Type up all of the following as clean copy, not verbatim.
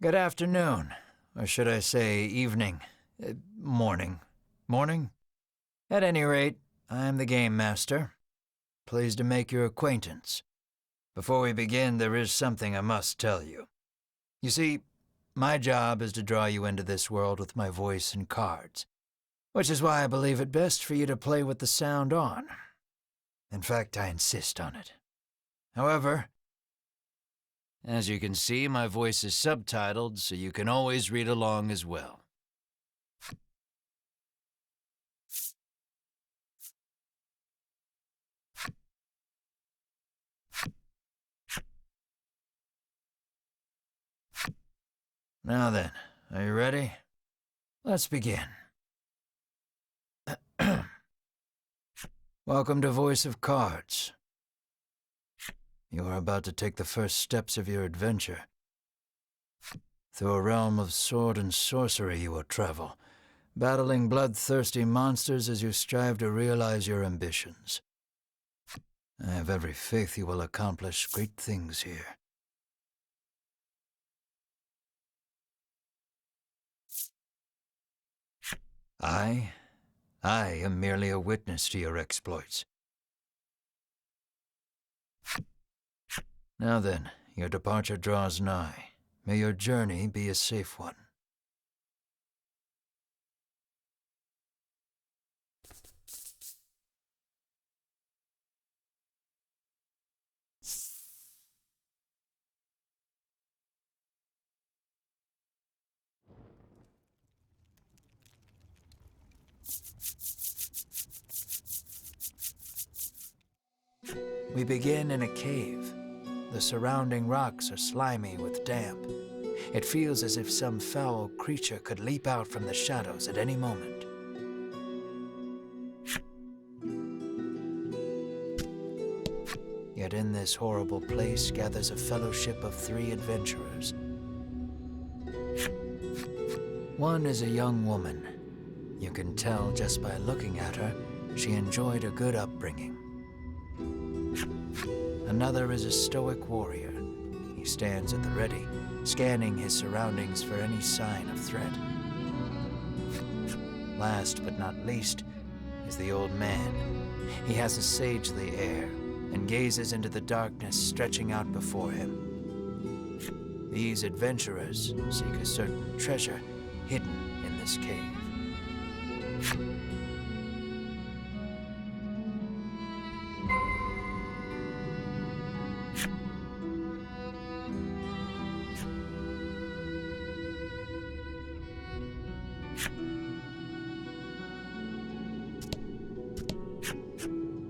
Good afternoon, or should I say evening, morning. Morning? At any rate, I am the Game Master. Pleased to make your acquaintance. Before we begin, there is something I must tell you. You see, my job is to draw you into this world with my voice and cards, which is why I believe it best for you to play with the sound on. In fact, I insist on it. However, as you can see, my voice is subtitled, so you can always read along as well. Now then, are you ready? Let's begin. Welcome to Voice of Cards. You are about to take the first steps of your adventure. Through a realm of sword and sorcery you will travel, battling bloodthirsty monsters as you strive to realize your ambitions. I have every faith you will accomplish great things here. I am merely a witness to your exploits. Now then, your departure draws nigh. May your journey be a safe one. We begin in a cave. The surrounding rocks are slimy with damp. It feels as if some foul creature could leap out from the shadows at any moment. Yet in this horrible place gathers a fellowship of 3 adventurers. One is a young woman. You can tell just by looking at her, she enjoyed a good upbringing. Another is a stoic warrior. He stands at the ready, scanning his surroundings for any sign of threat. Last but not least is the old man. He has a sagely air and gazes into the darkness stretching out before him. These adventurers seek a certain treasure hidden in this cave.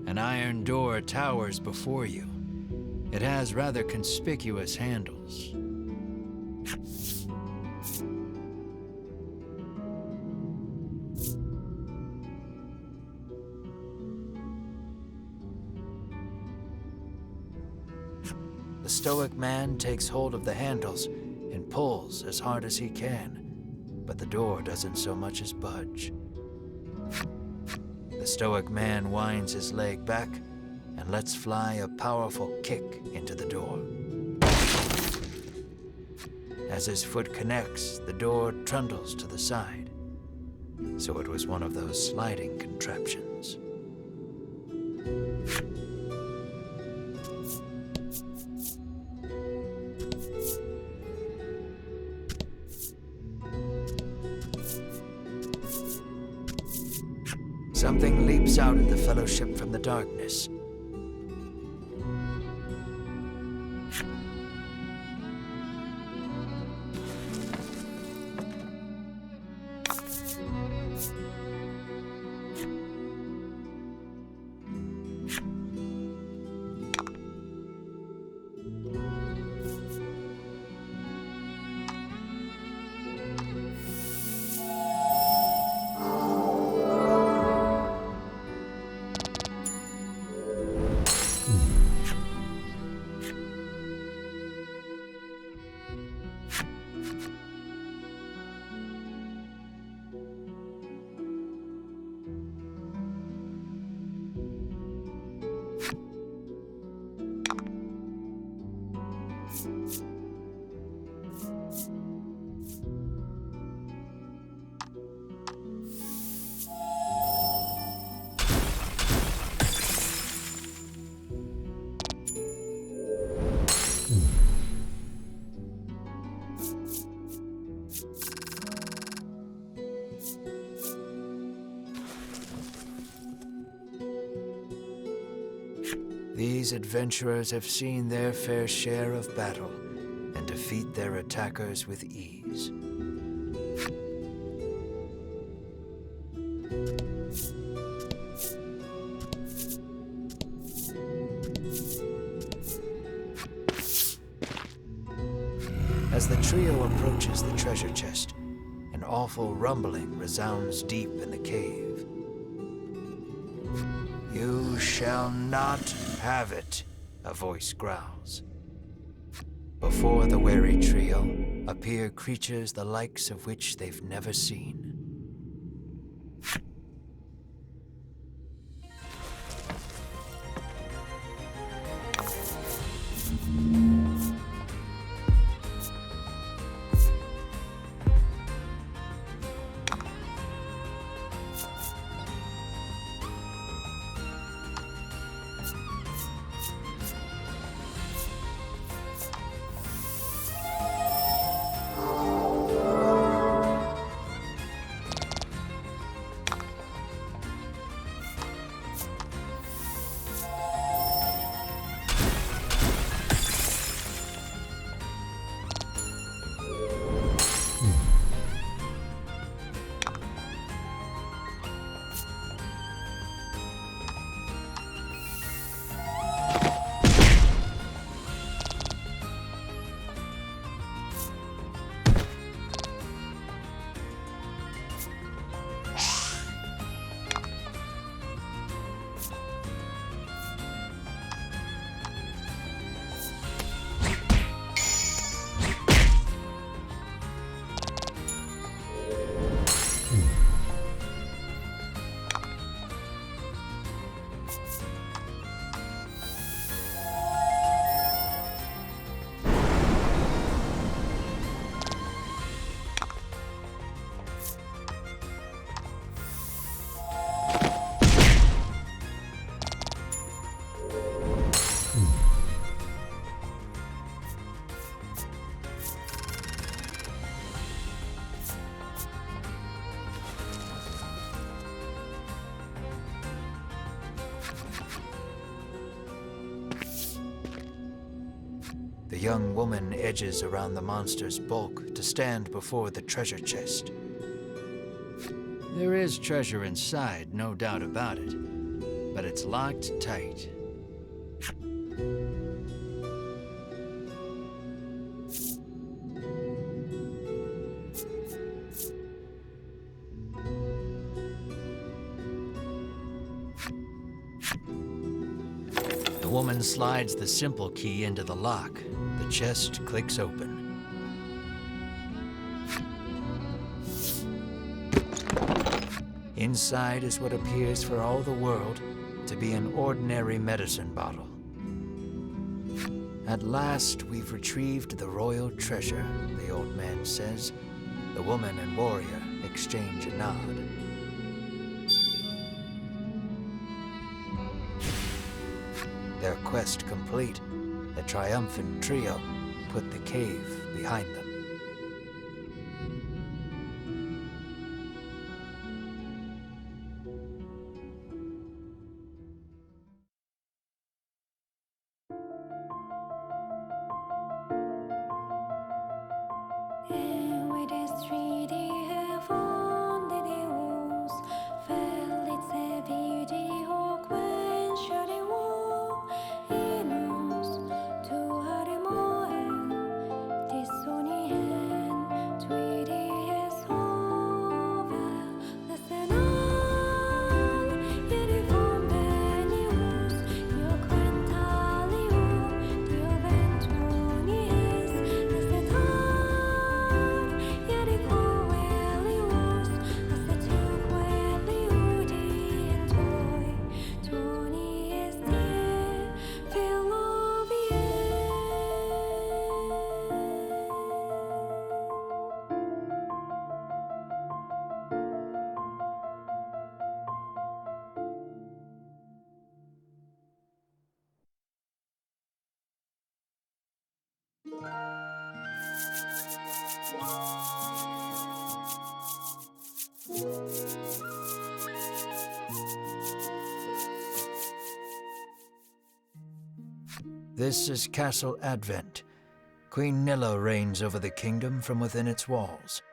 An iron door towers before you. It has rather conspicuous handles. The stoic man takes hold of the handles and pulls as hard as he can, but the door doesn't so much as budge. The stoic man winds his leg back and lets fly a powerful kick into the door. As his foot connects, the door trundles to the side. So it was one of those sliding contraptions. Something leaps out at the fellowship from the darkness. These adventurers have seen their fair share of battle and defeat their attackers with ease. As the trio approaches the treasure chest, an awful rumbling resounds deep in the cave. "You shall not have it," a voice growls. Before the wary trio appear creatures the likes of which they've never seen. The young woman edges around the monster's bulk to stand before the treasure chest. There is treasure inside, no doubt about it, but it's locked tight. The woman slides the simple key into the lock. The chest clicks open. Inside is what appears for all the world to be an ordinary medicine bottle. At last, we've retrieved the royal treasure, the old man says. The woman and warrior exchange a nod. Their quest complete, the triumphant trio put the cave behind them. This is Castle Advent. Queen Nilla reigns over the kingdom from within its walls.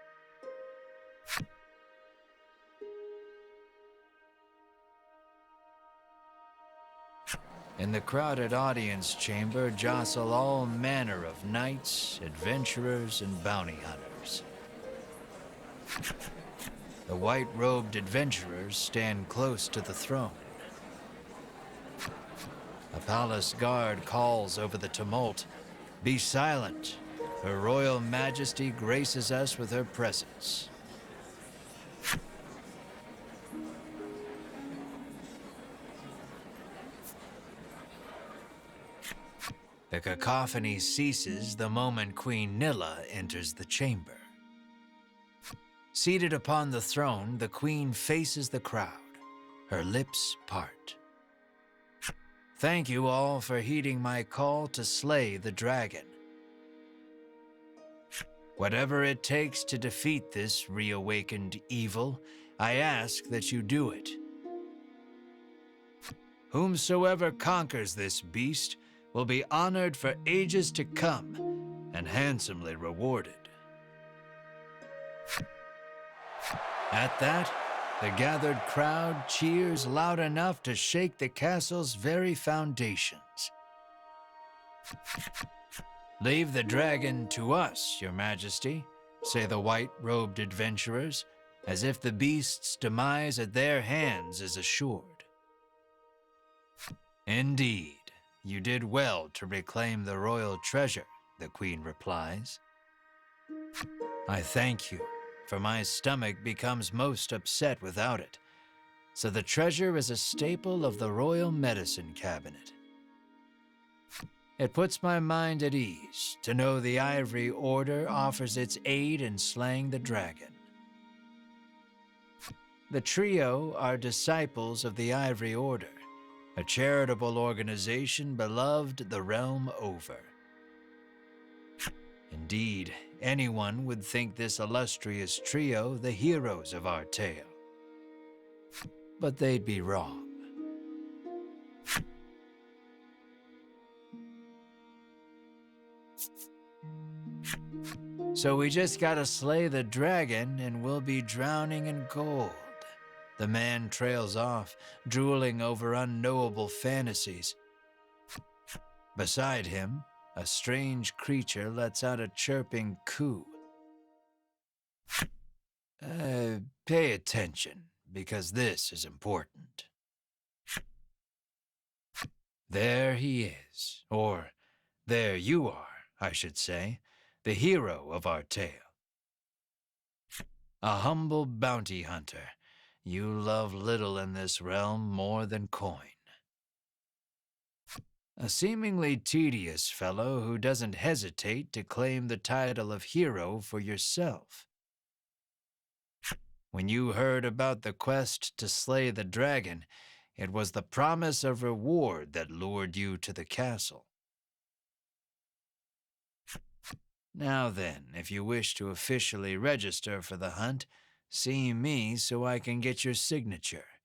In the crowded audience chamber jostle all manner of knights, adventurers, and bounty hunters. The white-robed adventurers stand close to the throne. A palace guard calls over the tumult, "Be silent. Her Royal Majesty graces us with her presence." The cacophony ceases the moment Queen Nilla enters the chamber. Seated upon the throne, the queen faces the crowd, her lips part. "Thank you all for heeding my call to slay the dragon. Whatever it takes to defeat this reawakened evil, I ask that you do it. Whomsoever conquers this beast will be honored for ages to come and handsomely rewarded." At that, the gathered crowd cheers loud enough to shake the castle's very foundations. "Leave the dragon to us, Your Majesty," say the white-robed adventurers, as if the beast's demise at their hands is assured. "Indeed, you did well to reclaim the royal treasure," the queen replies. "I thank you, for my stomach becomes most upset without it, so the treasure is a staple of the royal medicine cabinet. It puts my mind at ease to know the Ivory Order offers its aid in slaying the dragon. The trio are disciples of the Ivory Order, a charitable organization beloved the realm over. Indeed, anyone would think this illustrious trio the heroes of our tale. But they'd be wrong. So we just gotta slay the dragon and we'll be drowning in gold. The man trails off, drooling over unknowable fantasies. Beside him, a strange creature lets out a chirping coo. Pay attention, because this is important. There he is, or there you are, I should say, the hero of our tale. A humble bounty hunter, you love little in this realm more than coin. A seemingly tedious fellow who doesn't hesitate to claim the title of hero for yourself. When you heard about the quest to slay the dragon, it was the promise of reward that lured you to the castle. Now then, if you wish to officially register for the hunt, see me so I can get your signature.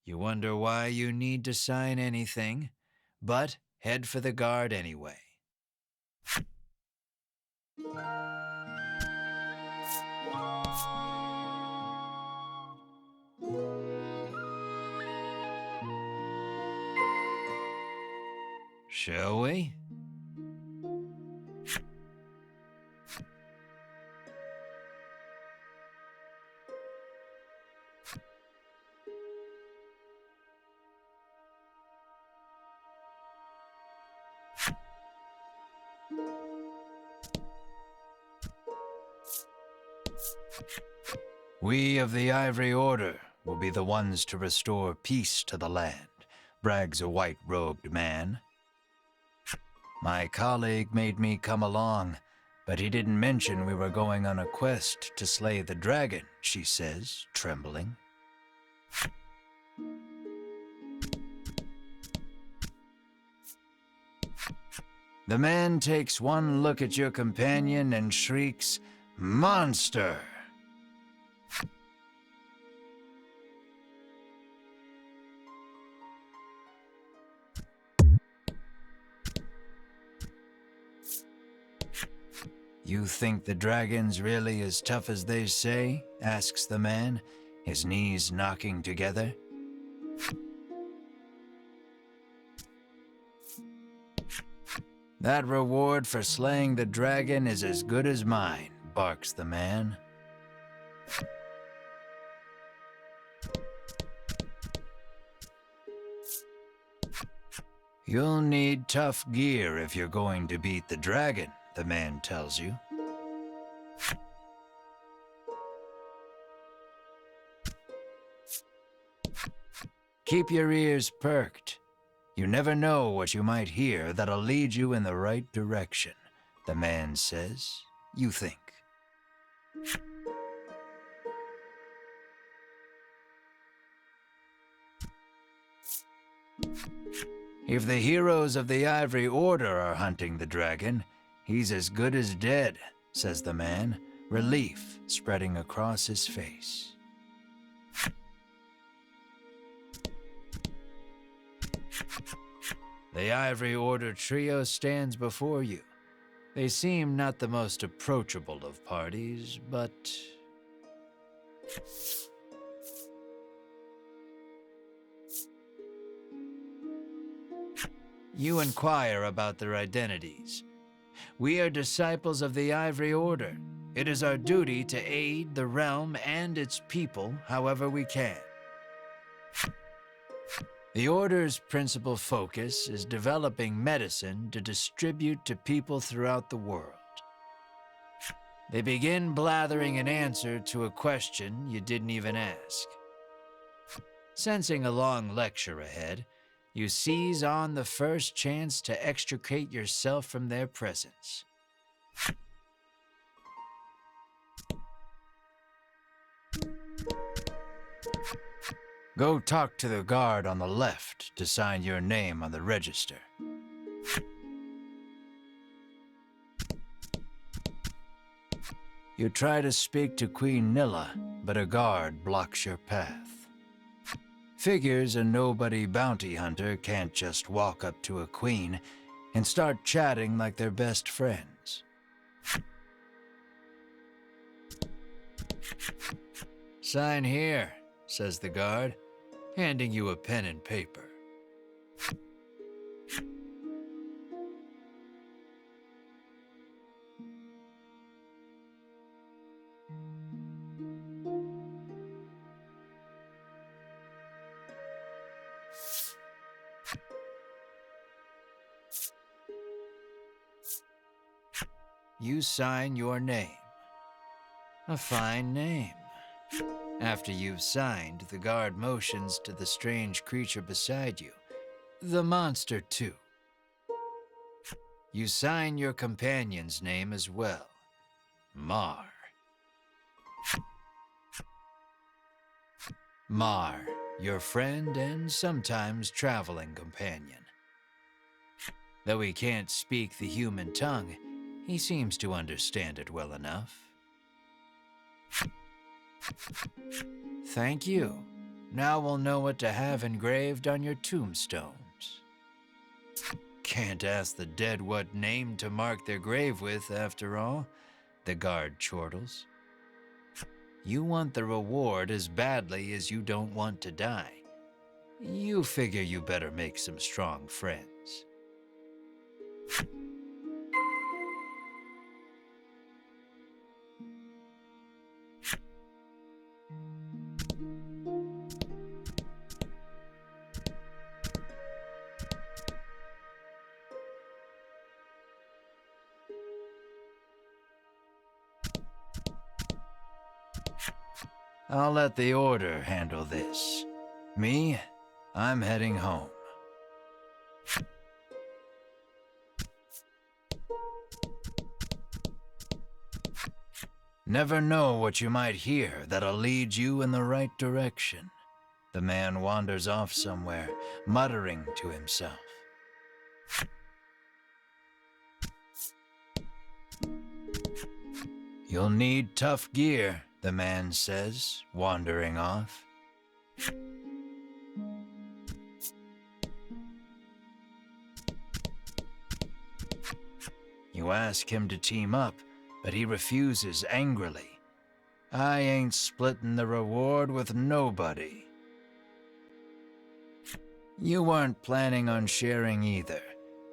You wonder why you need to sign anything, but head for the guard anyway. Shall we? We of the Ivory Order will be the ones to restore peace to the land, brags a white-robed man. My colleague made me come along, but he didn't mention we were going on a quest to slay the dragon, she says, trembling. The man takes one look at your companion and shrieks, "Monster!" You think the dragon's really as tough as they say? Asks the man, his knees knocking together. That reward for slaying the dragon is as good as mine, barks the man. You'll need tough gear if you're going to beat the dragon, the man tells you. Keep your ears perked. You never know what you might hear that'll lead you in the right direction, the man says. You think. If the heroes of the Ivory Order are hunting the dragon, he's as good as dead, says the man, relief spreading across his face. The Ivory Order trio stands before you. They seem not the most approachable of parties, but... You inquire about their identities. We are disciples of the Ivory Order. It is our duty to aid the realm and its people however we can. The Order's principal focus is developing medicine to distribute to people throughout the world. They begin blathering an answer to a question you didn't even ask. Sensing a long lecture ahead, you seize on the first chance to extricate yourself from their presence. Go talk to the guard on the left to sign your name on the register. You try to speak to Queen Nilla, but a guard blocks your path. Figures a nobody bounty hunter can't just walk up to a queen and start chatting like they're best friends. Sign here, says the guard, handing you a pen and paper. You sign your name. A fine name. After you've signed, the guard motions to the strange creature beside you, the monster too. You sign your companion's name as well, Mar. Mar, your friend and sometimes traveling companion. Though he can't speak the human tongue, he seems to understand it well enough. Thank you. Now we'll know what to have engraved on your tombstones. Can't ask the dead what name to mark their grave with, after all, the guard chortles. You want the reward as badly as you don't want to die. You figure you better make some strong friends. I'll let the Order handle this. Me, I'm heading home. Never know what you might hear that'll lead you in the right direction. The man wanders off somewhere, muttering to himself. You'll need tough gear, the man says, wandering off. You ask him to team up, but he refuses angrily. I ain't splitting the reward with nobody. You weren't planning on sharing either,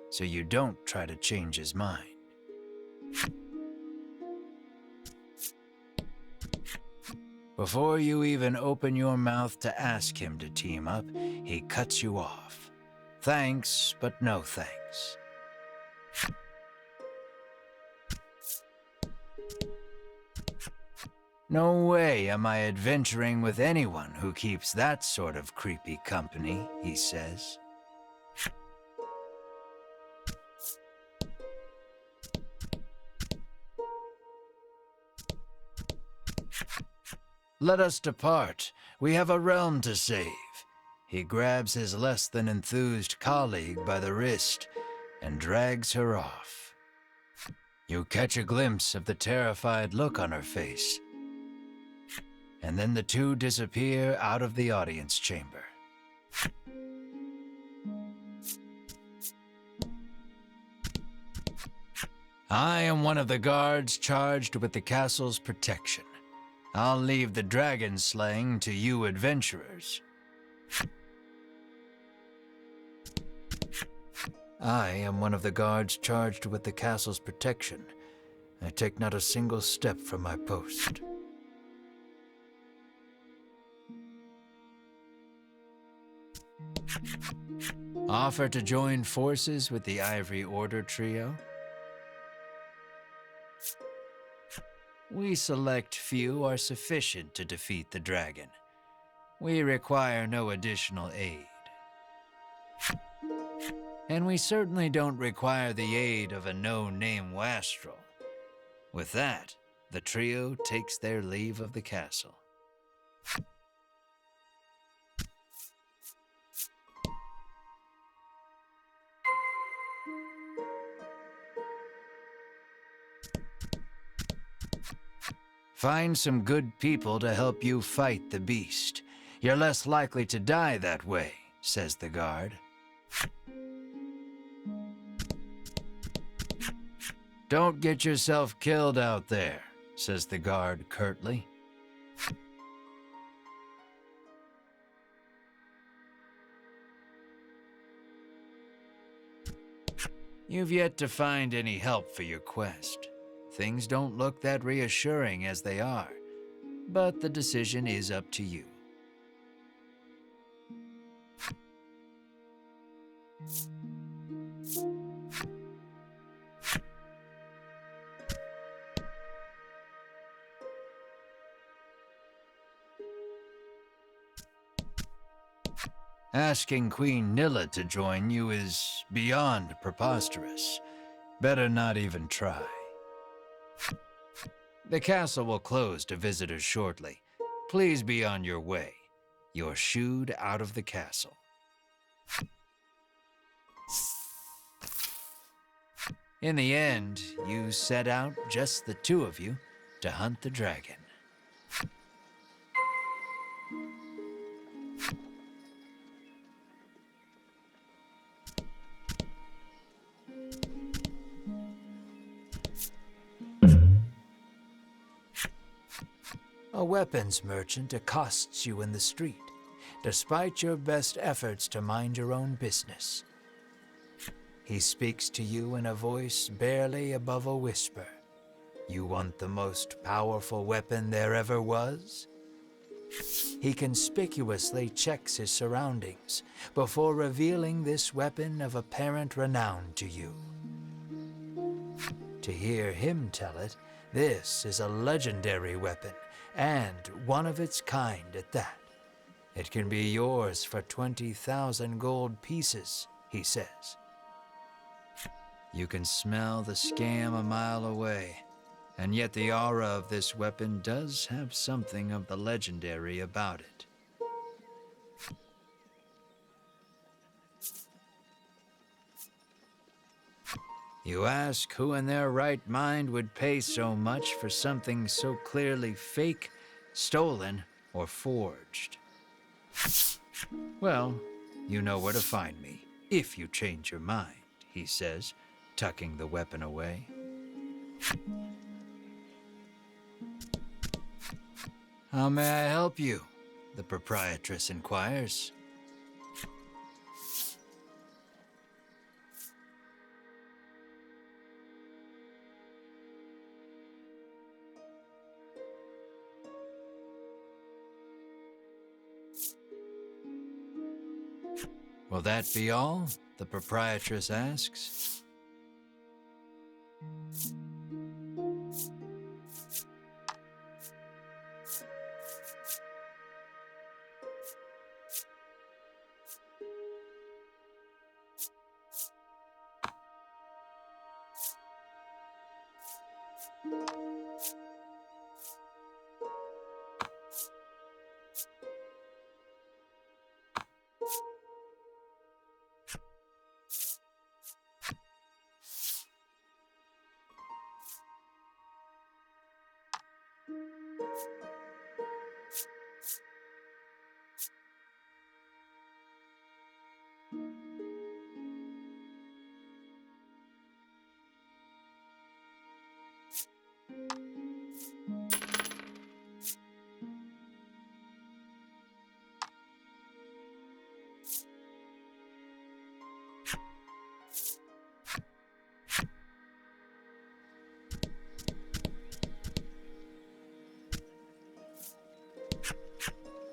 so you don't try to change his mind. Before you even open your mouth to ask him to team up, he cuts you off. Thanks, but no thanks. No way am I adventuring with anyone who keeps that sort of creepy company, he says. Let us depart. We have a realm to save. He grabs his less than enthused colleague by the wrist and drags her off. You catch a glimpse of the terrified look on her face, and then the two disappear out of the audience chamber. I am one of the guards charged with the castle's protection. I'll leave the dragon slaying to you adventurers. I am one of the guards charged with the castle's protection. I take not a single step from my post. Offer to join forces with the Ivory Order trio? We select few are sufficient to defeat the dragon. We require no additional aid. And we certainly don't require the aid of a no-name wastrel. With that, the trio takes their leave of the castle. Find some good people to help you fight the beast. You're less likely to die that way, says the guard. Don't get yourself killed out there, says the guard curtly. You've yet to find any help for your quest. Things don't look that reassuring as they are, but the decision is up to you. Asking Queen Nilla to join you is beyond preposterous. Better not even try. The castle will close to visitors shortly. Please be on your way. You're shooed out of the castle. In the end, you set out, just the two of you, to hunt the dragon. A weapons merchant accosts you in the street, despite your best efforts to mind your own business. He speaks to you in a voice barely above a whisper. You want the most powerful weapon there ever was? He conspicuously checks his surroundings before revealing this weapon of apparent renown to you. To hear him tell it, this is a legendary weapon, and one of its kind at that. It can be yours for 20,000 gold pieces, he says. You can smell the scam a mile away, and yet the aura of this weapon does have something of the legendary about it. You ask who in their right mind would pay so much for something so clearly fake, stolen, or forged. Well, you know where to find me, if you change your mind, he says, tucking the weapon away. How may I help you? The proprietress inquires. Will that be all? The proprietress asks.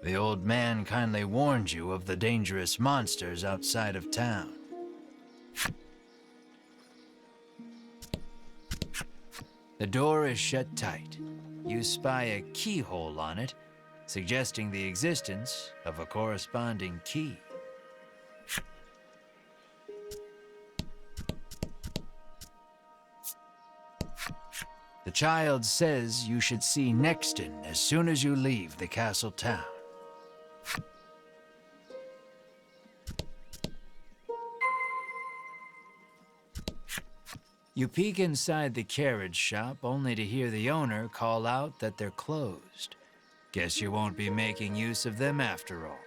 The old man kindly warned you of the dangerous monsters outside of town. The door is shut tight. You spy a keyhole on it, suggesting the existence of a corresponding key. The child says you should see Nexton as soon as you leave the castle town. You peek inside the carriage shop only to hear the owner call out that they're closed. Guess you won't be making use of them after all.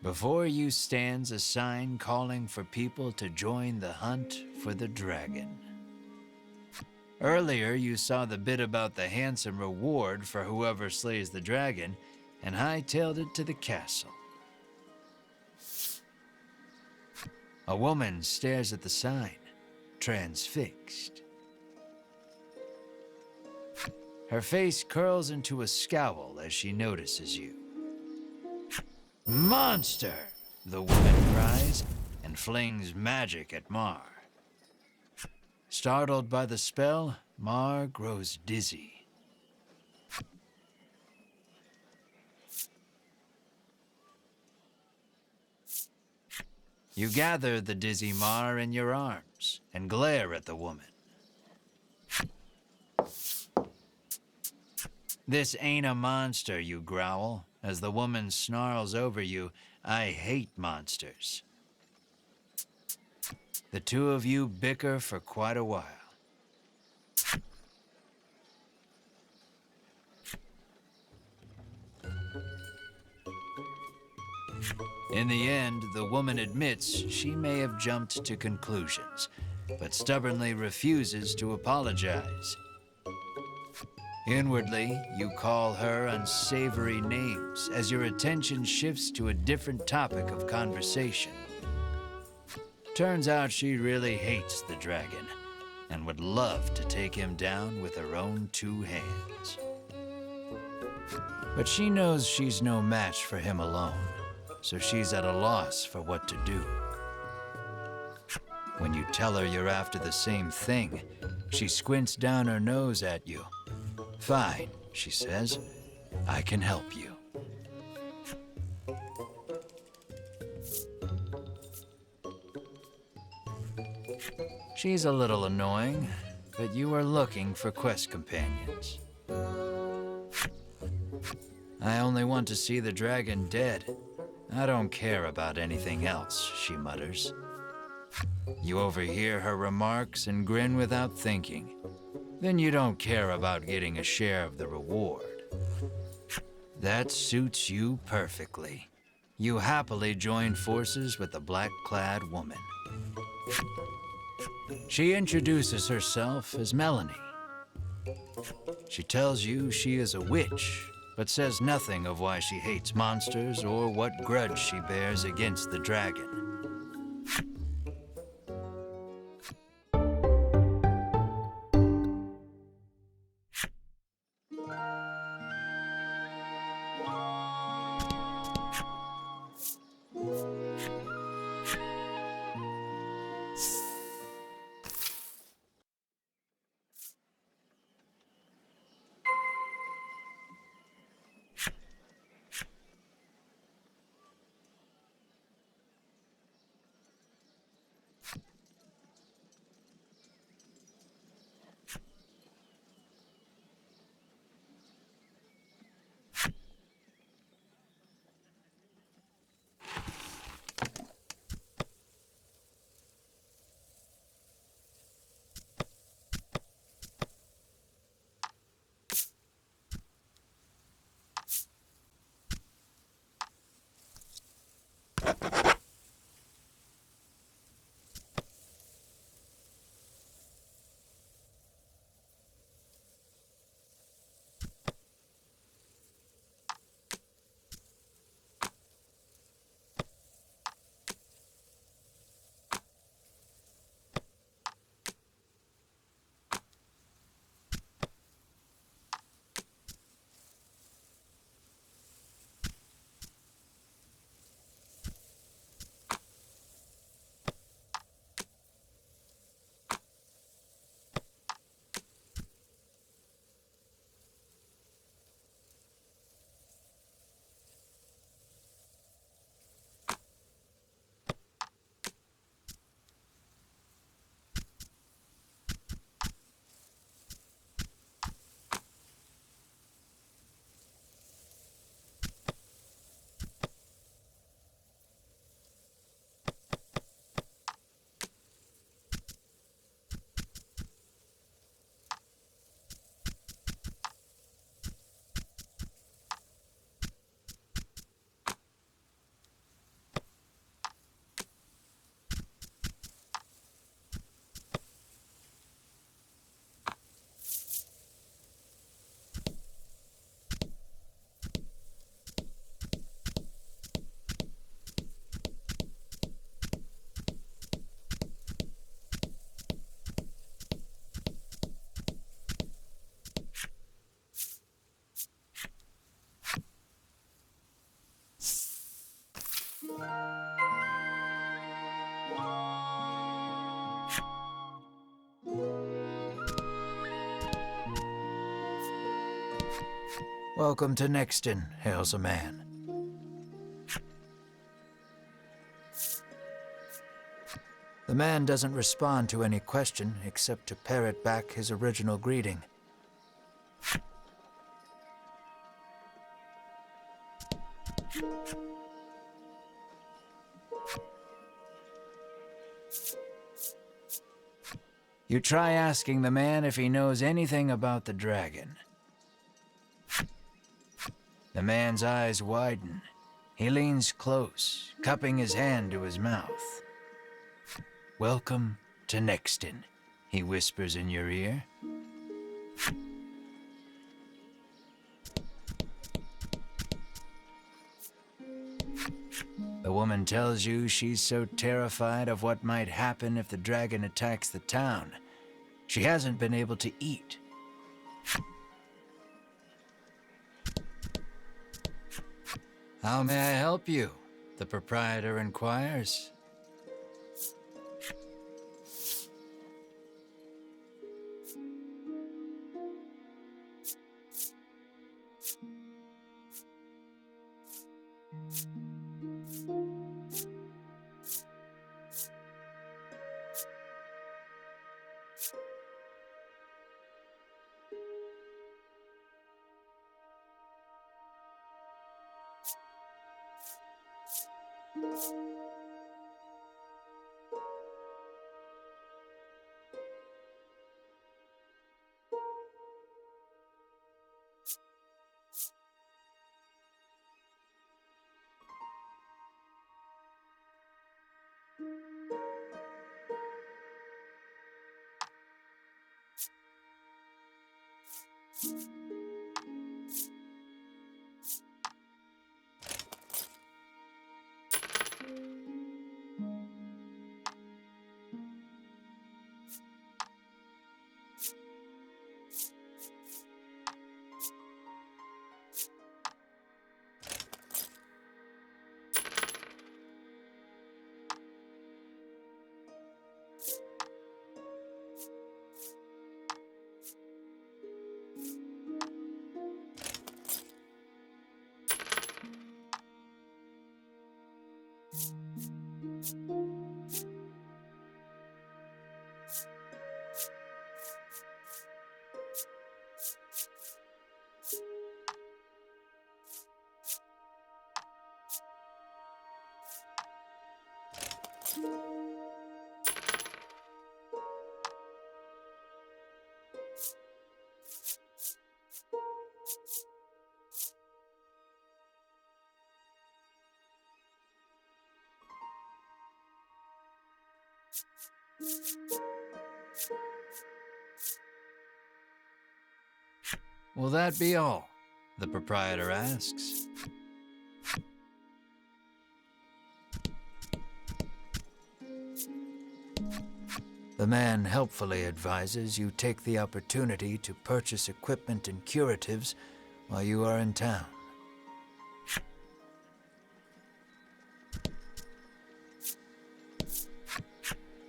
Before you stands a sign calling for people to join the hunt for the dragon. Earlier, you saw the bit about the handsome reward for whoever slays the dragon and hightailed it to the castle. A woman stares at the sign, transfixed. Her face curls into a scowl as she notices you. Monster! The woman cries and flings magic at Mar. Startled by the spell, Mar grows dizzy. You gather the dizzy Mar in your arms and glare at the woman. This ain't a monster, you growl, as the woman snarls over you, I hate monsters. The two of you bicker for quite a while. In the end, the woman admits she may have jumped to conclusions, but stubbornly refuses to apologize. Inwardly, you call her unsavory names as your attention shifts to a different topic of conversation. Turns out she really hates the dragon and would love to take him down with her own two hands. But she knows she's no match for him alone, so she's at a loss for what to do. When you tell her you're after the same thing, she squints down her nose at you. Fine, she says. I can help you. She's a little annoying, but you are looking for quest companions. I only want to see the dragon dead. I don't care about anything else, she mutters. You overhear her remarks and grin without thinking. Then you don't care about getting a share of the reward. That suits you perfectly. You happily join forces with the black-clad woman. She introduces herself as Melanie. She tells you she is a witch, but says nothing of why she hates monsters or what grudge she bears against the dragon. Welcome to Nexton, hails a man. The man doesn't respond to any question except to parrot back his original greeting. You try asking the man if he knows anything about the dragon. The man's eyes widen. He leans close, cupping his hand to his mouth. "Welcome to Nexton," he whispers in your ear. The woman tells you she's so terrified of what might happen if the dragon attacks the town, she hasn't been able to eat. "How may I help you?" the proprietor inquires. Will that be all? The proprietor asks. The man helpfully advises you take the opportunity to purchase equipment and curatives while you are in town.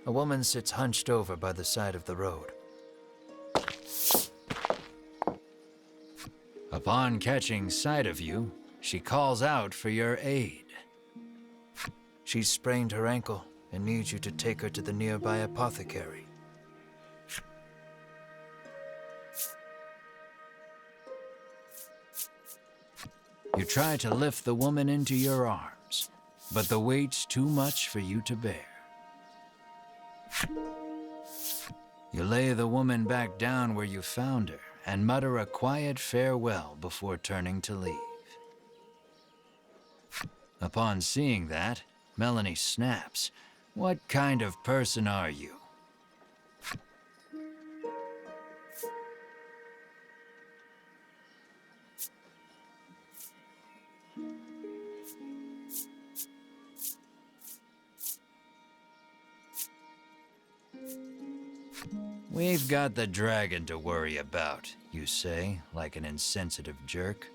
A woman sits hunched over by the side of the road. Upon catching sight of you, she calls out for your aid. She's sprained her ankle and needs you to take her to the nearby apothecary. You try to lift the woman into your arms, but the weight's too much for you to bear. You lay the woman back down where you found her and mutter a quiet farewell before turning to leave. Upon seeing that, Melanie snaps. What kind of person are you? We've got the dragon to worry about, you say, like an insensitive jerk.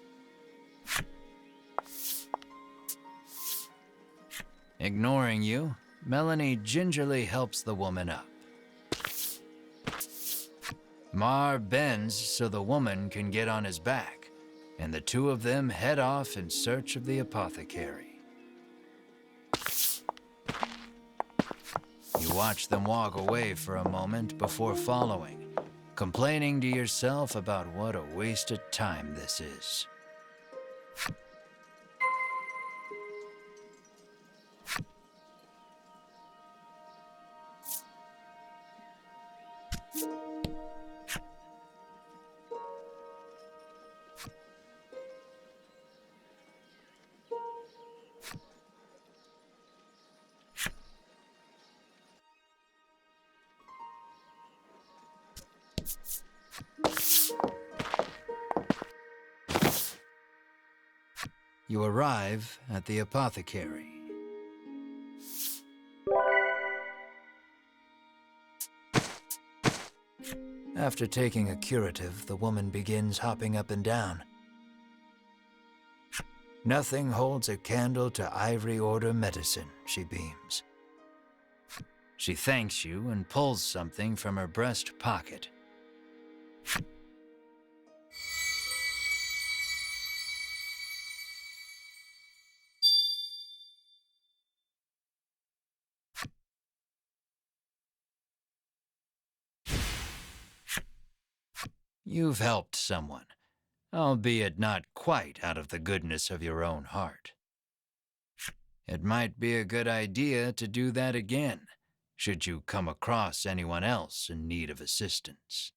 Ignoring you, Melanie gingerly helps the woman up. Mar bends so the woman can get on his back, and the two of them head off in search of the apothecary. You watch them walk away for a moment before following, complaining to yourself about what a waste of time this is. You arrive at the apothecary. After taking a curative, the woman begins hopping up and down. Nothing holds a candle to Ivory Order medicine, she beams. She thanks you and pulls something from her breast pocket. You've helped someone, albeit not quite out of the goodness of your own heart. It might be a good idea to do that again, should you come across anyone else in need of assistance.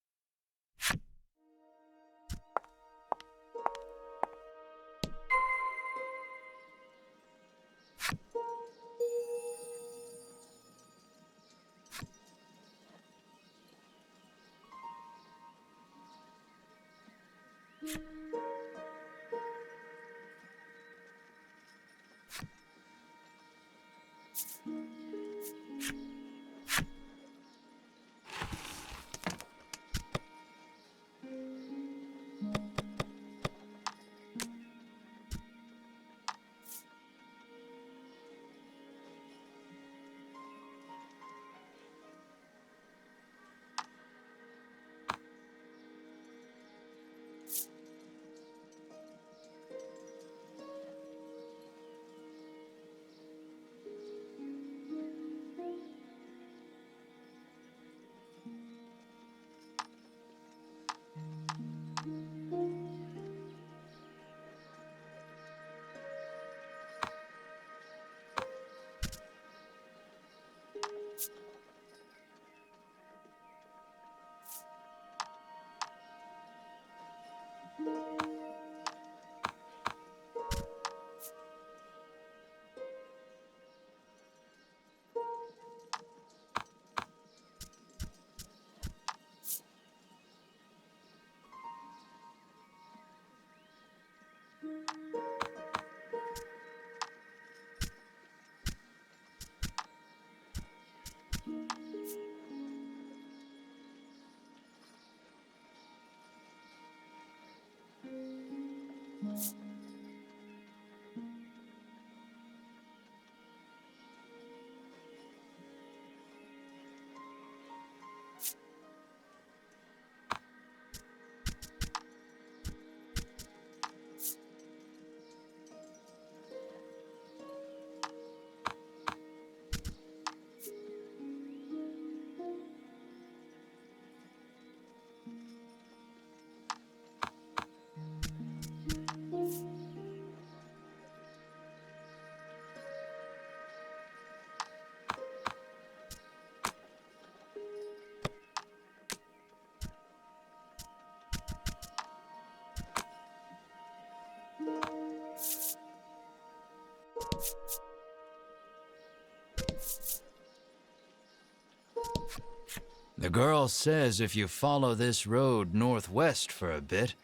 The girl says if you follow this road northwest for a bit,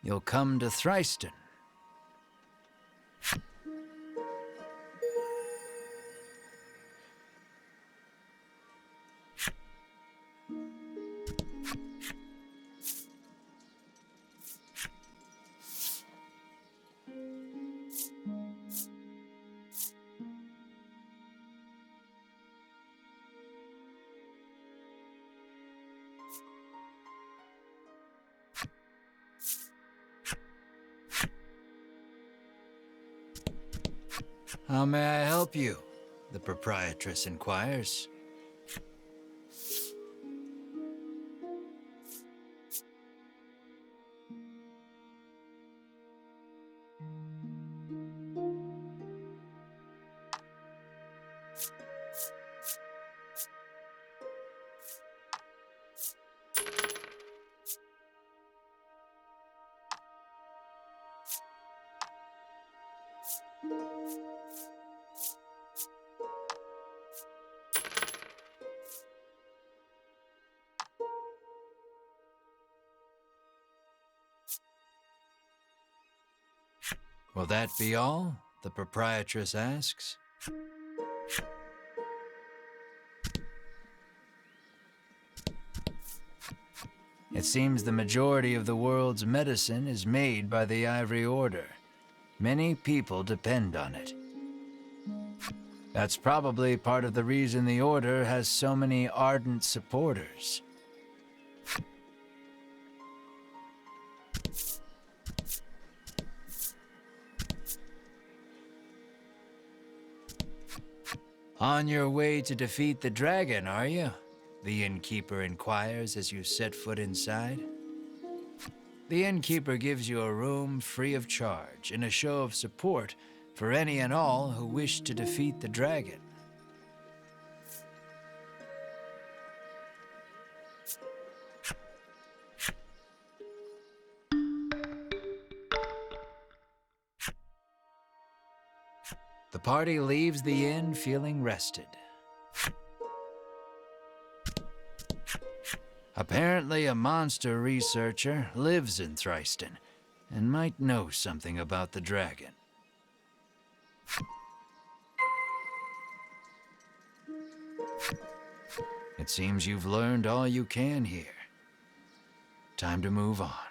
you'll come to Thriston. How may I help you? The proprietress inquires. Will that be all? The proprietress asks. It seems the majority of the world's medicine is made by the Ivory Order. Many people depend on it. That's probably part of the reason the Order has so many ardent supporters. On your way to defeat the dragon, are you? The innkeeper inquires as you set foot inside. The innkeeper gives you a room free of charge in a show of support for any and all who wish to defeat the dragon. The party leaves the inn feeling rested. Apparently, a monster researcher lives in Thriston and might know something about the dragon. It seems you've learned all you can here. Time to move on.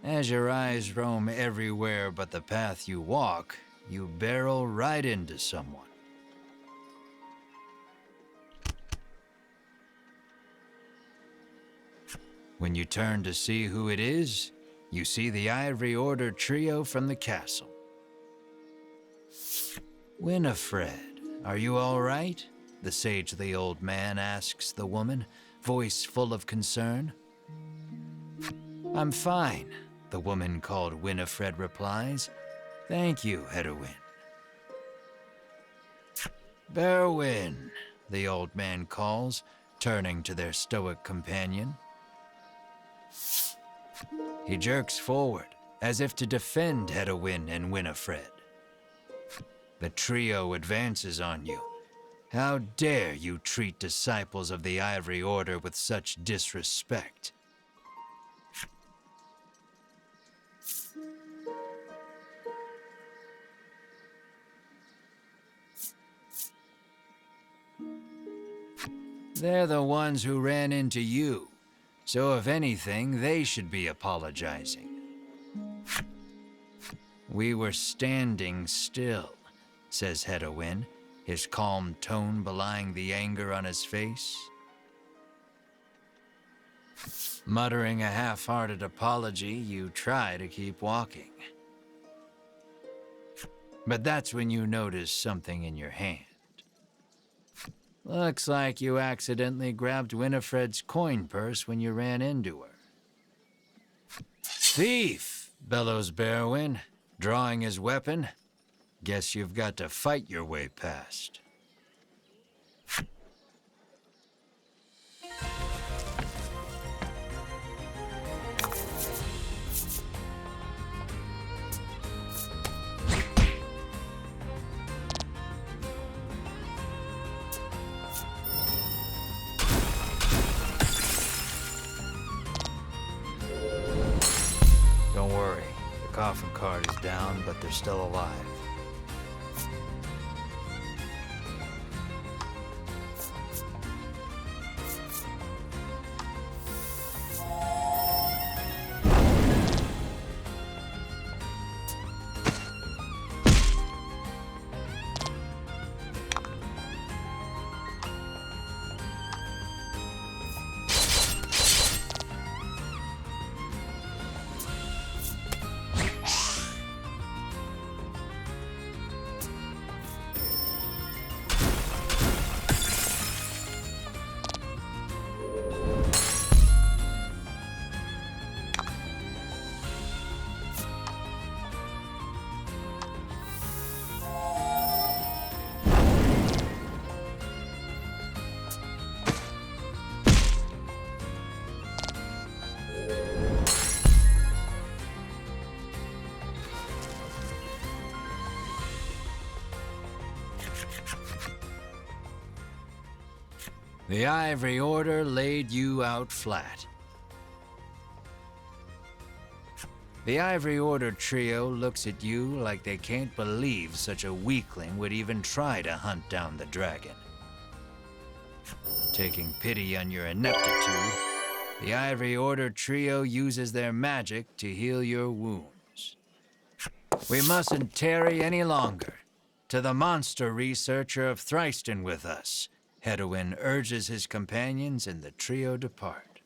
As your eyes roam everywhere but the path you walk, you barrel right into someone. When you turn to see who it is, you see the Ivory Order trio from the castle. Winifred, are you all right? The sagely old man asks the woman, voice full of concern. I'm fine, the woman called Winifred replies. Thank you, Hedwyn. Berwin, the old man calls, turning to their stoic companion. He jerks forward, as if to defend Hedwyn and Winifred. The trio advances on you, How dare you treat disciples of the Ivory Order with such disrespect? They're the ones who ran into you, so if anything, they should be apologizing. We were standing still, says Hedowin, his calm tone belying the anger on his face. Muttering a half-hearted apology, you try to keep walking. But that's when you notice something in your hand. Looks like you accidentally grabbed Winifred's coin purse when you ran into her. Thief, bellows Berwin, drawing his weapon. Guess you've got to fight your way past. Don't worry, the coffin cart is down, but they're still alive. The Ivory Order laid you out flat. The Ivory Order trio looks at you like they can't believe such a weakling would even try to hunt down the dragon. Taking pity on your ineptitude, the Ivory Order trio uses their magic to heal your wounds. We mustn't tarry any longer. To the monster researcher of Thriston with us. Hedowin urges his companions and the trio depart.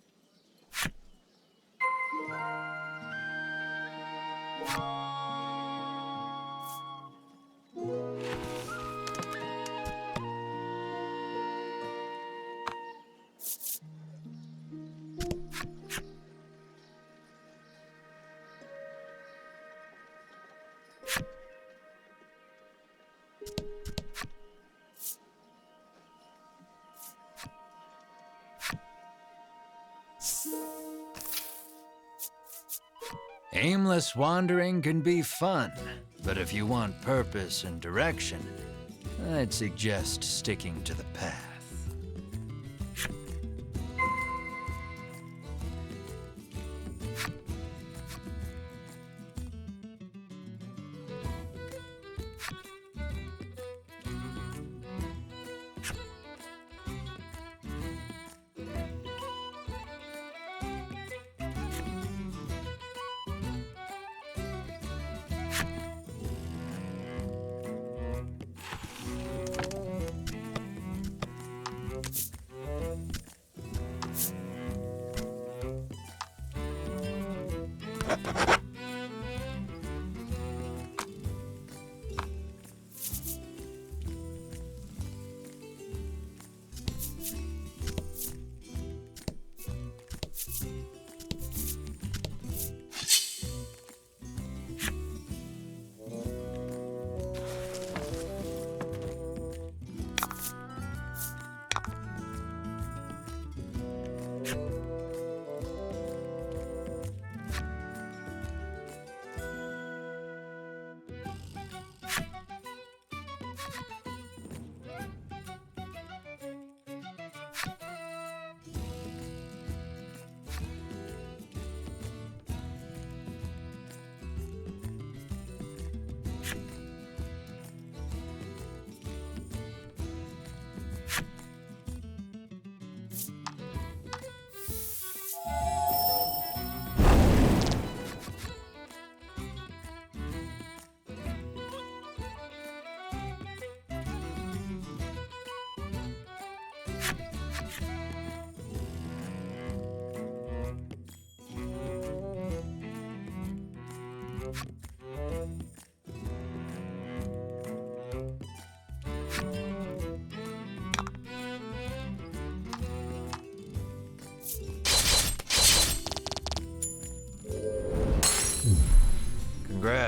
Aimless wandering can be fun, but if you want purpose and direction, I'd suggest sticking to the path.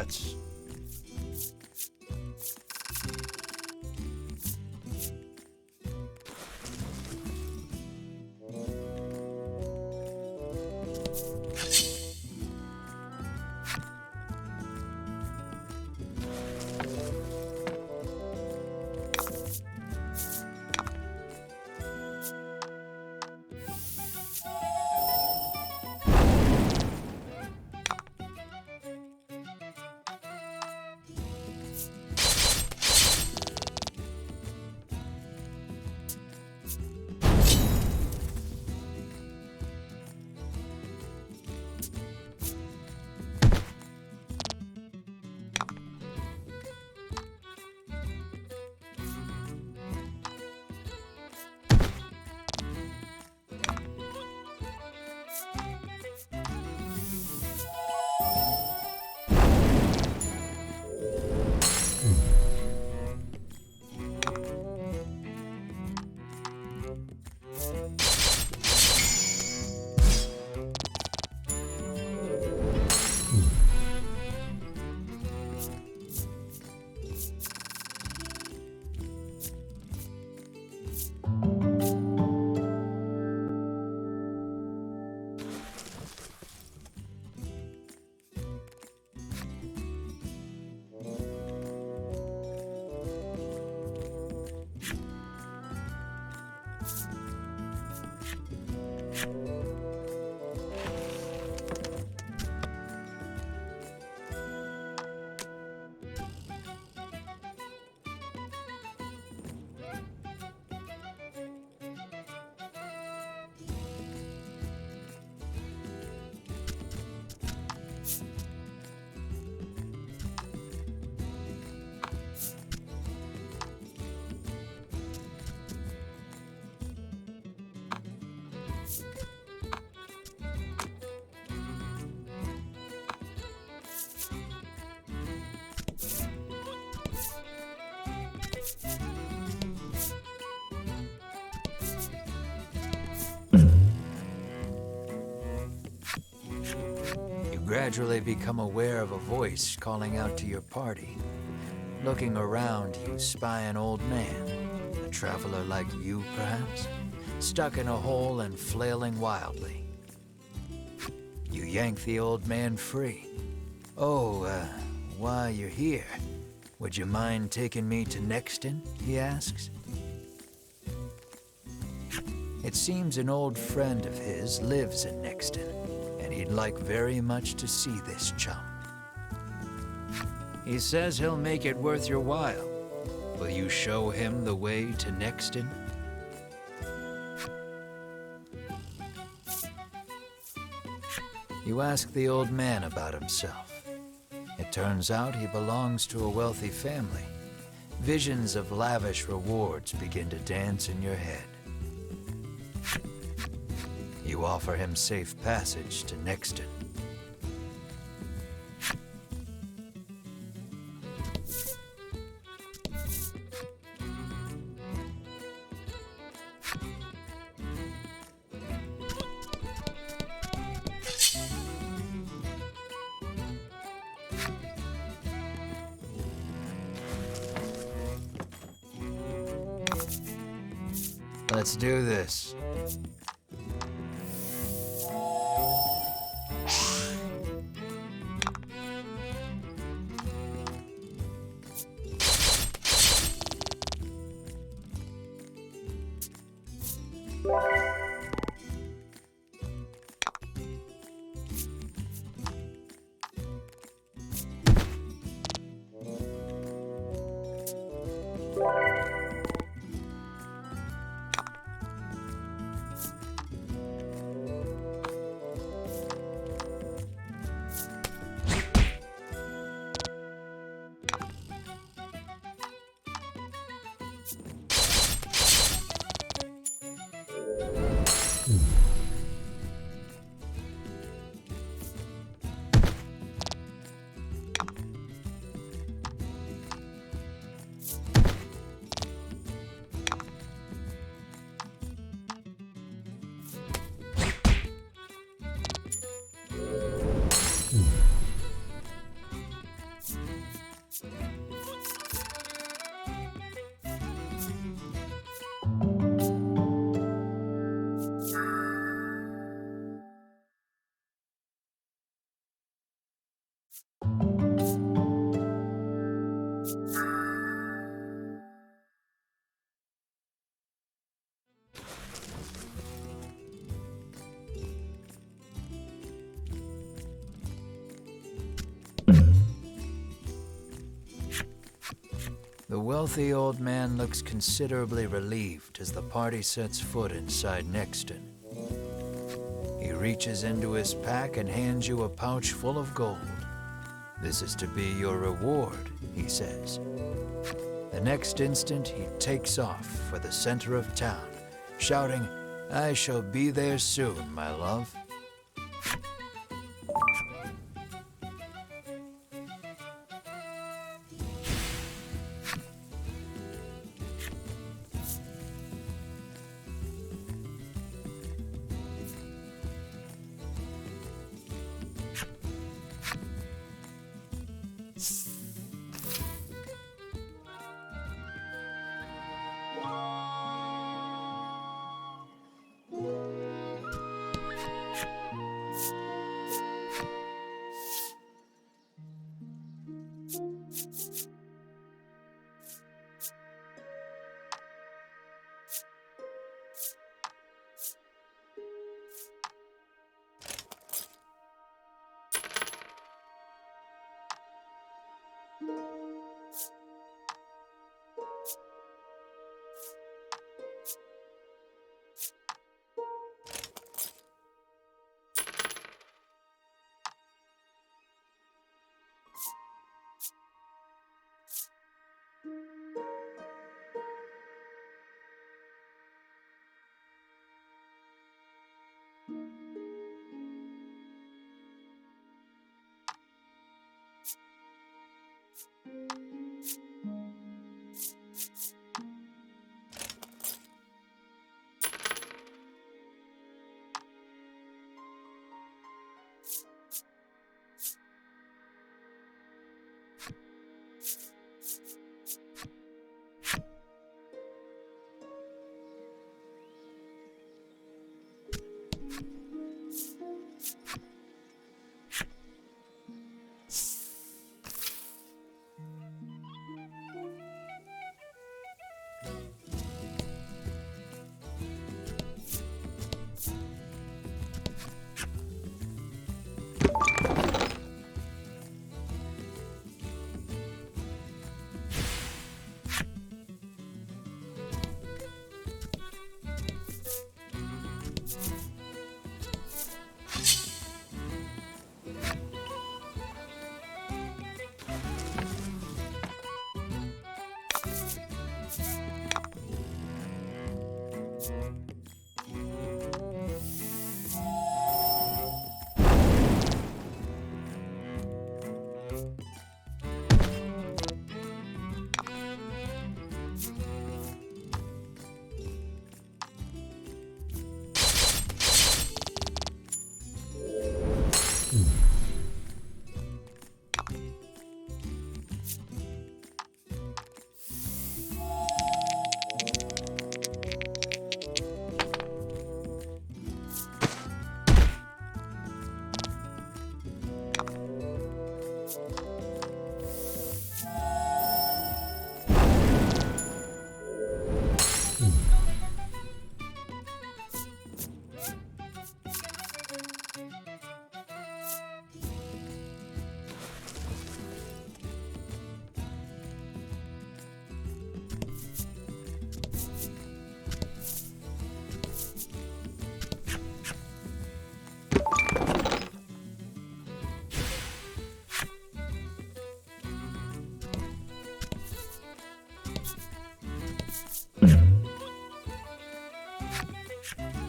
Congrats. Gradually become aware of a voice calling out to your party. Looking around, you spy an old man, a traveler like you, perhaps, stuck in a hole and flailing wildly. You yank the old man free. "Oh, while you're here, would you mind taking me to Nexton?" he asks. It seems an old friend of his lives in Nexton, and he'd like very much to see this chum. He says he'll make it worth your while. Will you show him the way to Nexton? You ask the old man about himself. It turns out he belongs to a wealthy family. Visions of lavish rewards begin to dance in your head. You offer him safe passage to Nexton. Let's do this. The wealthy old man looks considerably relieved as the party sets foot inside Nexton. He reaches into his pack and hands you a pouch full of gold. "This is to be your reward," he says. The next instant, he takes off for the center of town, shouting, "I shall be there soon, my love."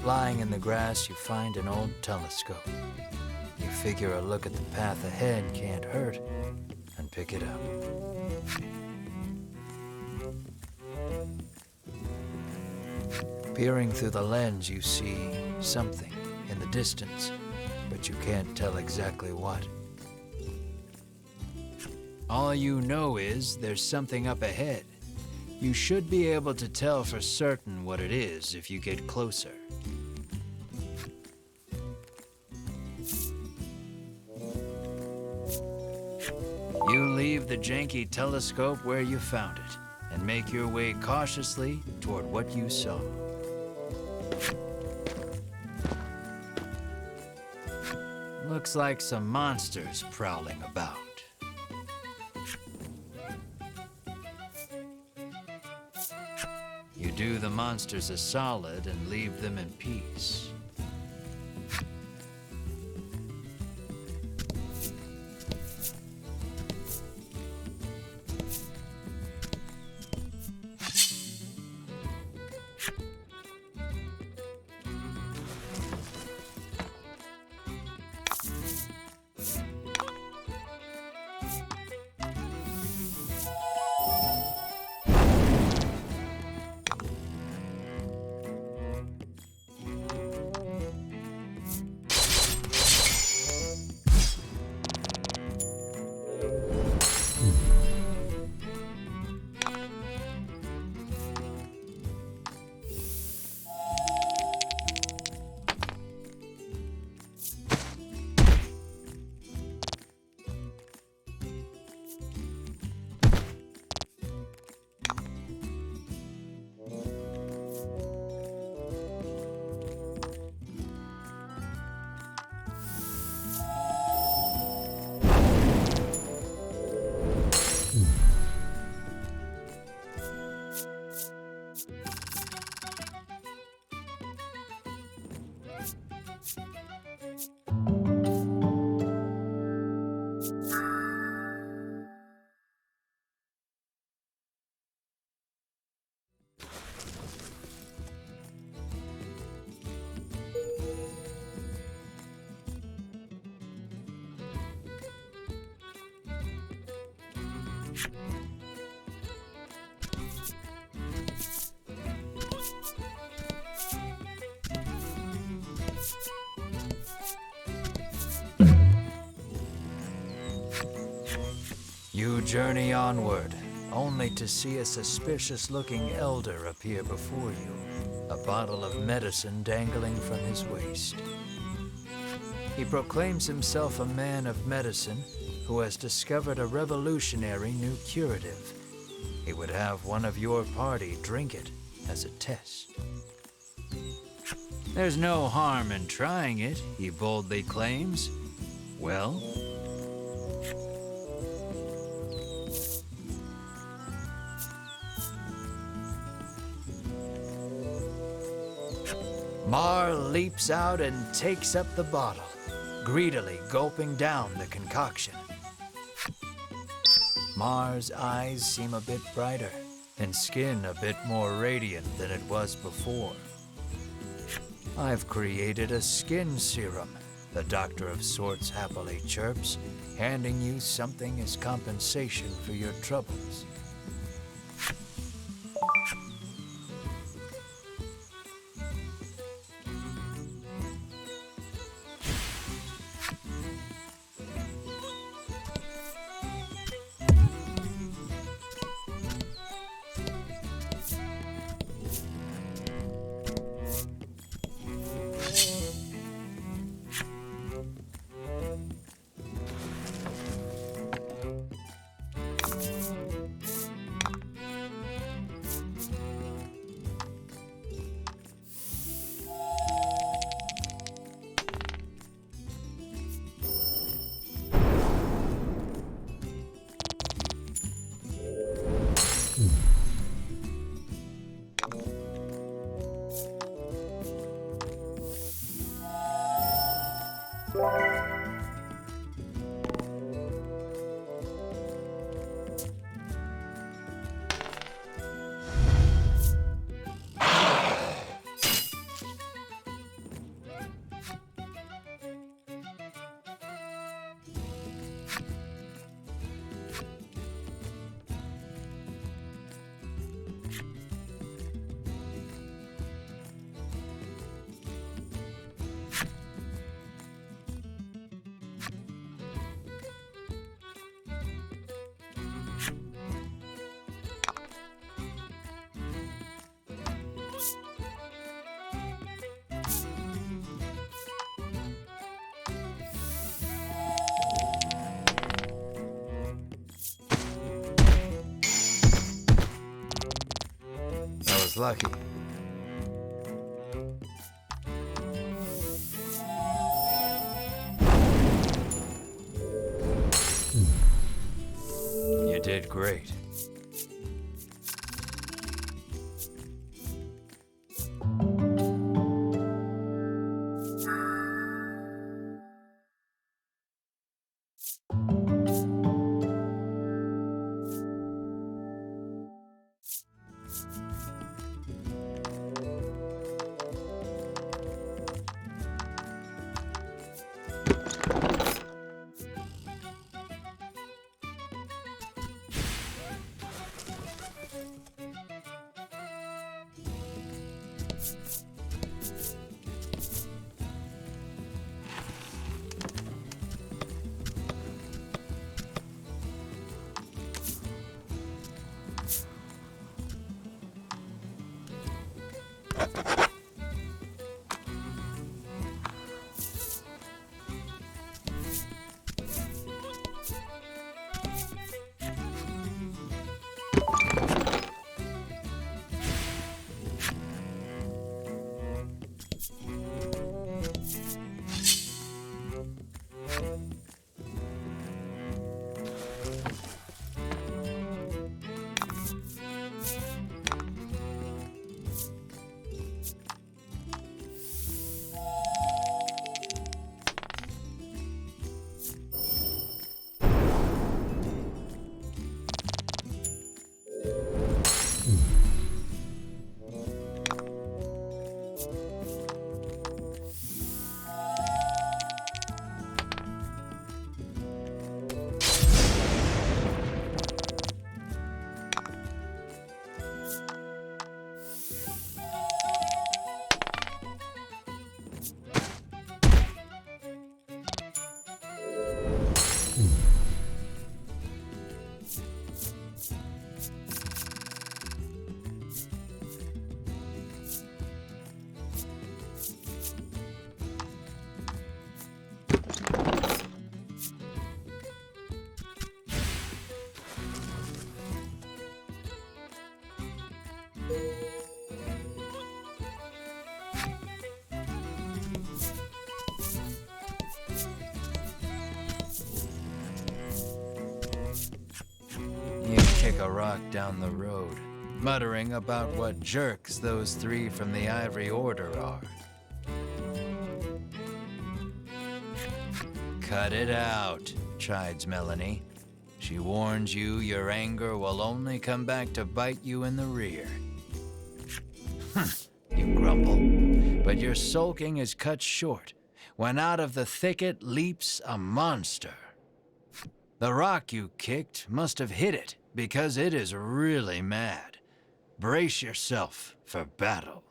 Lying in the grass, you find an old telescope. You figure a look at the path ahead can't hurt, and pick it up. Peering through the lens, you see something in the distance, but you can't tell exactly what. All you know is there's something up ahead. You should be able to tell for certain what it is if you get closer. You leave the janky telescope where you found it and make your way cautiously toward what you saw. Looks like some monsters prowling about. You do the monsters a solid and leave them in peace. You journey onward, only to see a suspicious-looking elder appear before you, a bottle of medicine dangling from his waist. He proclaims himself a man of medicine who has discovered a revolutionary new curative. He would have one of your party drink it as a test. There's no harm in trying it, he boldly claims. Well, Mar leaps out and takes up the bottle, greedily gulping down the concoction. Mar's eyes seem a bit brighter, and skin a bit more radiant than it was before. I've created a skin serum, the Doctor of Sorts happily chirps, handing you something as compensation for your troubles. was lucky. You did great. You kick a rock down the road, muttering about what jerks those three from the Ivory Order are. Cut it out, chides Melanie. She warns you your anger will only come back to bite you in the rear. You grumble, but your sulking is cut short when out of the thicket leaps a monster. The rock you kicked must have hit it because it is really mad. Brace yourself for battle.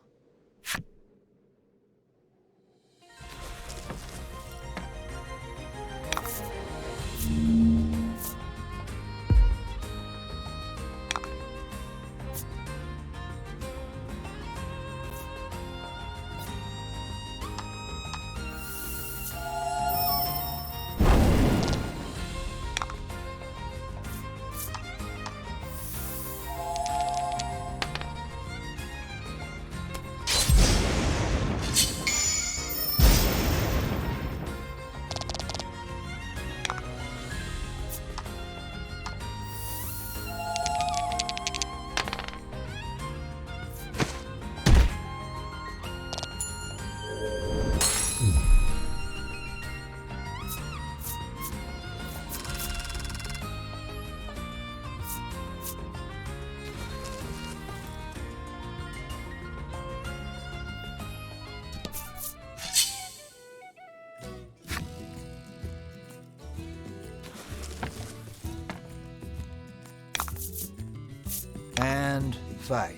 And fight.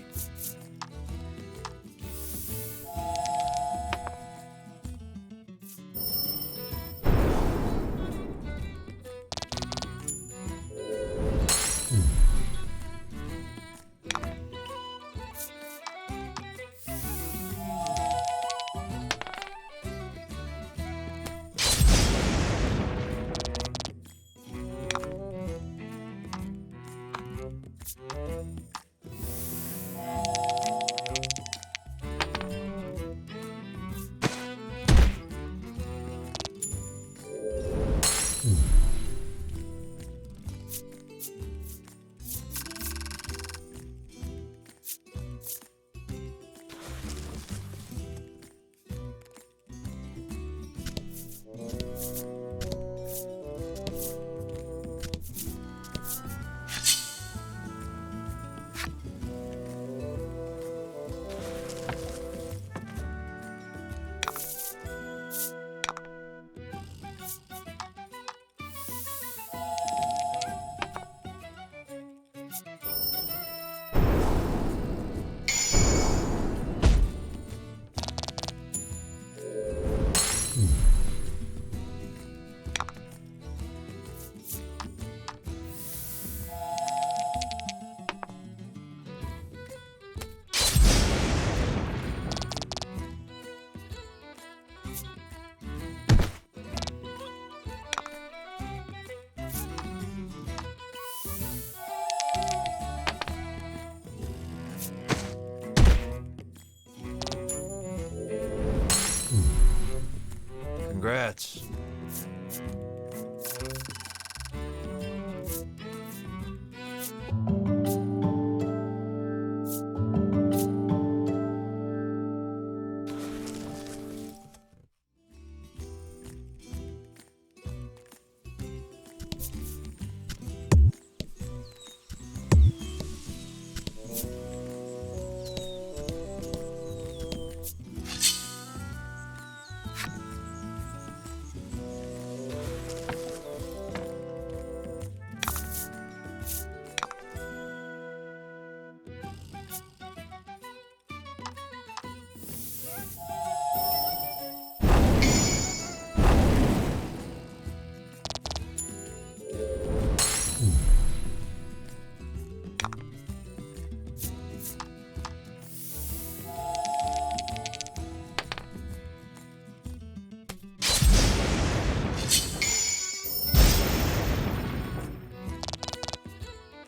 Congrats.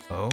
Oh?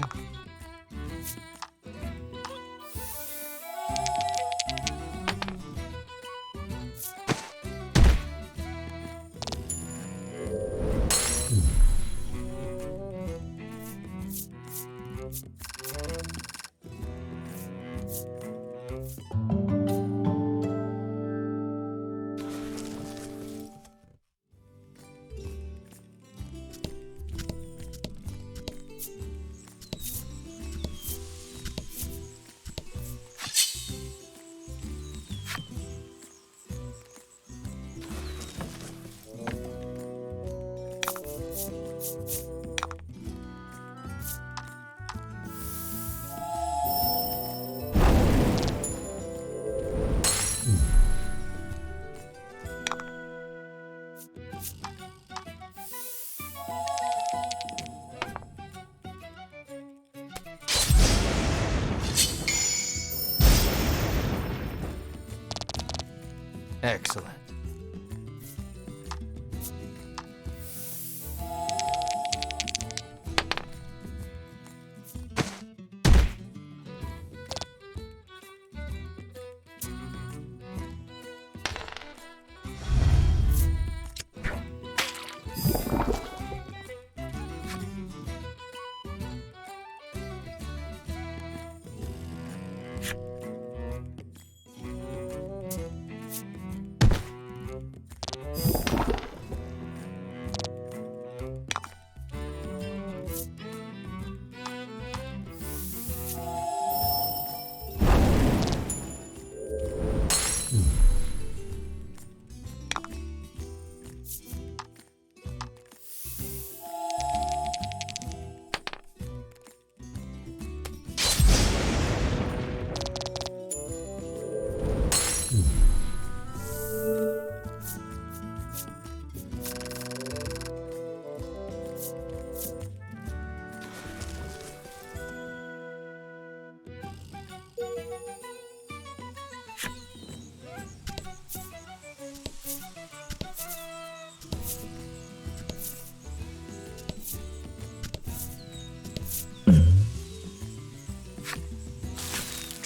Excellent.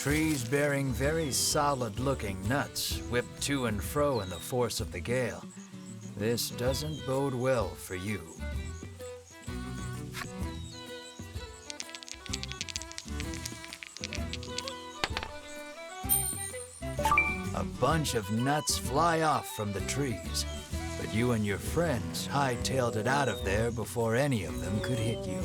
Trees bearing very solid-looking nuts whip to and fro in the force of the gale. This doesn't bode well for you. A bunch of nuts fly off from the trees, but you and your friends hightailed it out of there before any of them could hit you.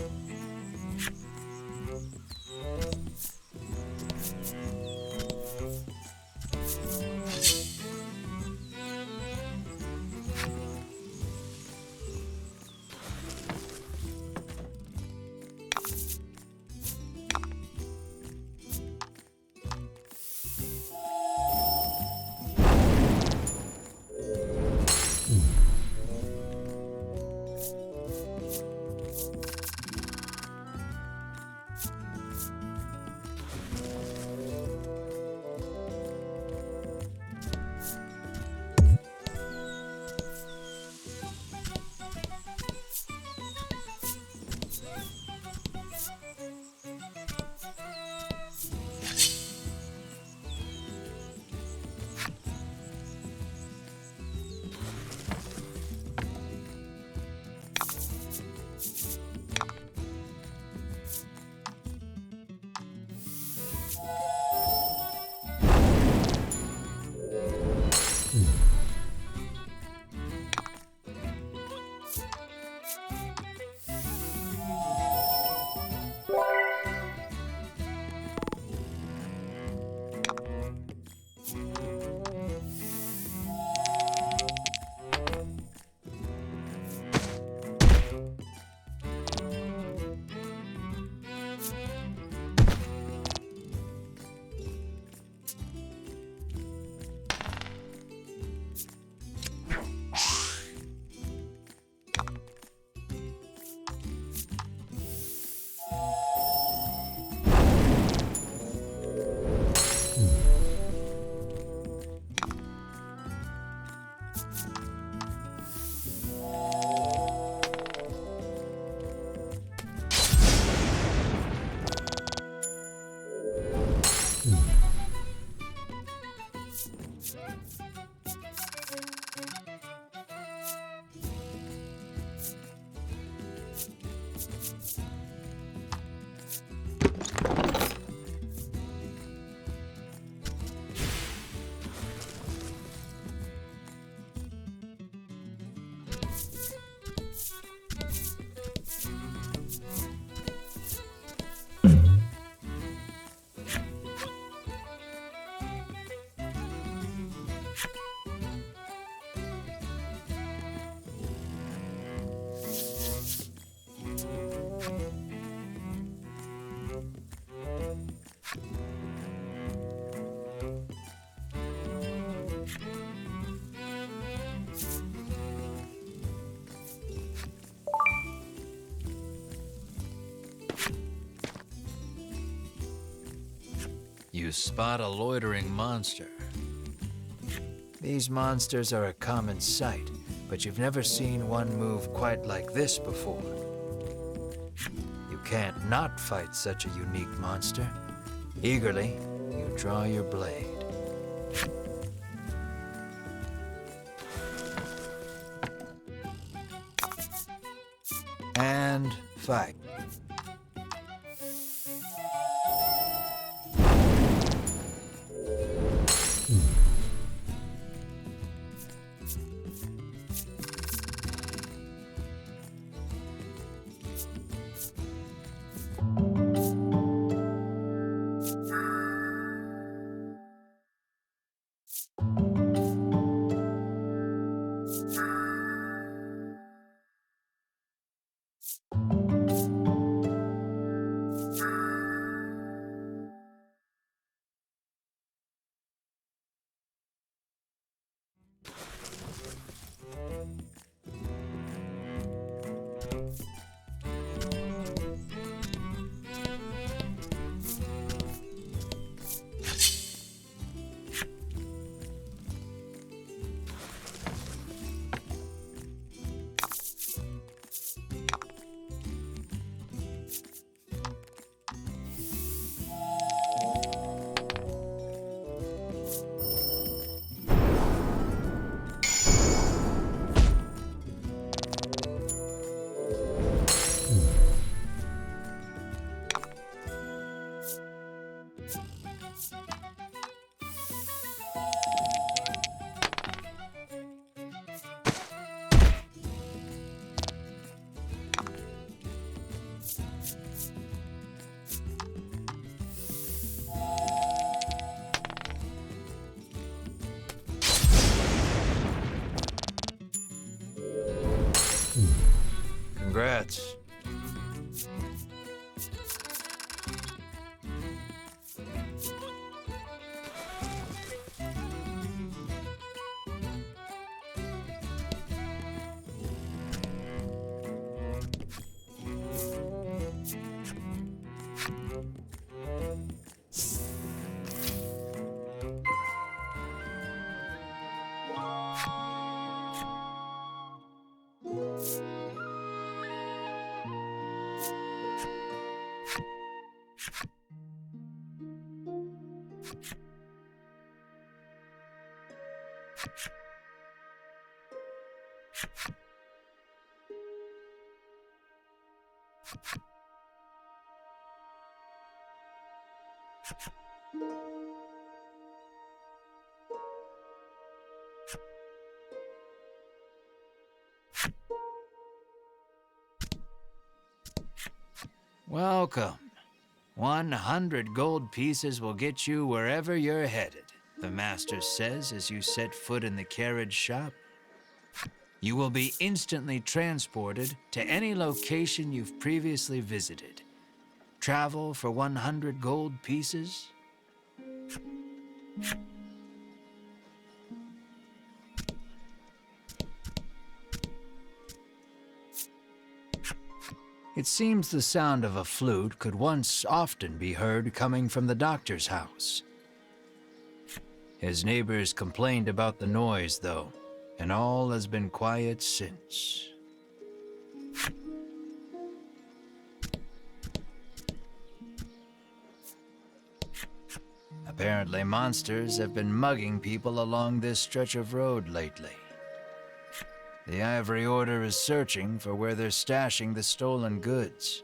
spot a loitering monster. These monsters are a common sight, but you've never seen one move quite like this before. You can't not fight such a unique monster. Eagerly, you draw your blade. And fight. Congrats. Welcome. 100 gold pieces will get you wherever you're headed, the master says as you set foot in the carriage shop. You will be instantly transported to any location you've previously visited. Travel for 100 gold pieces? It seems the sound of a flute could once often be heard coming from the doctor's house. His neighbors complained about the noise, though, and all has been quiet since. Apparently, monsters have been mugging people along this stretch of road lately. The Ivory Order is searching for where they're stashing the stolen goods.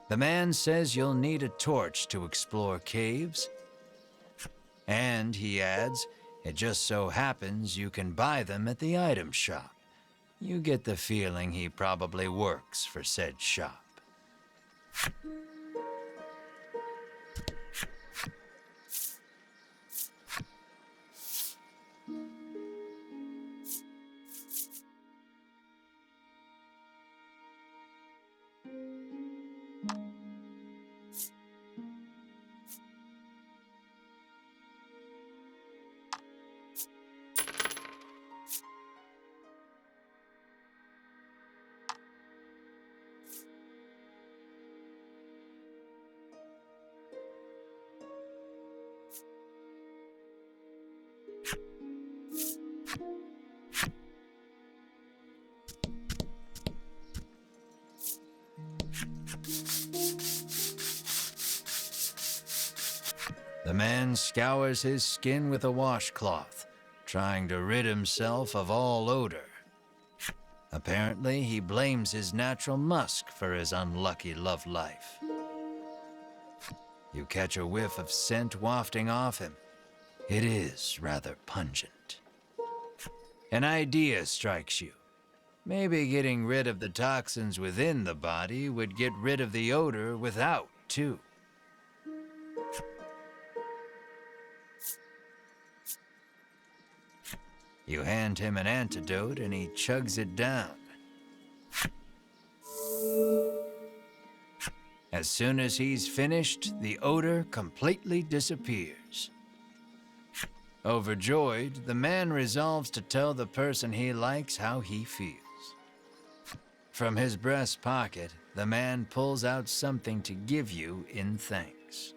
The man says you'll need a torch to explore caves. And, he adds, it just so happens you can buy them at the item shop. You get the feeling he probably works for said shop. The man scours his skin with a washcloth, trying to rid himself of all odor. Apparently, he blames his natural musk for his unlucky love life. You catch a whiff of scent wafting off him. It is rather pungent. An idea strikes you. Maybe getting rid of the toxins within the body would get rid of the odor without, too. You hand him an antidote and he chugs it down. As soon as he's finished, the odor completely disappears. Overjoyed, the man resolves to tell the person he likes how he feels. From his breast pocket, the man pulls out something to give you in thanks.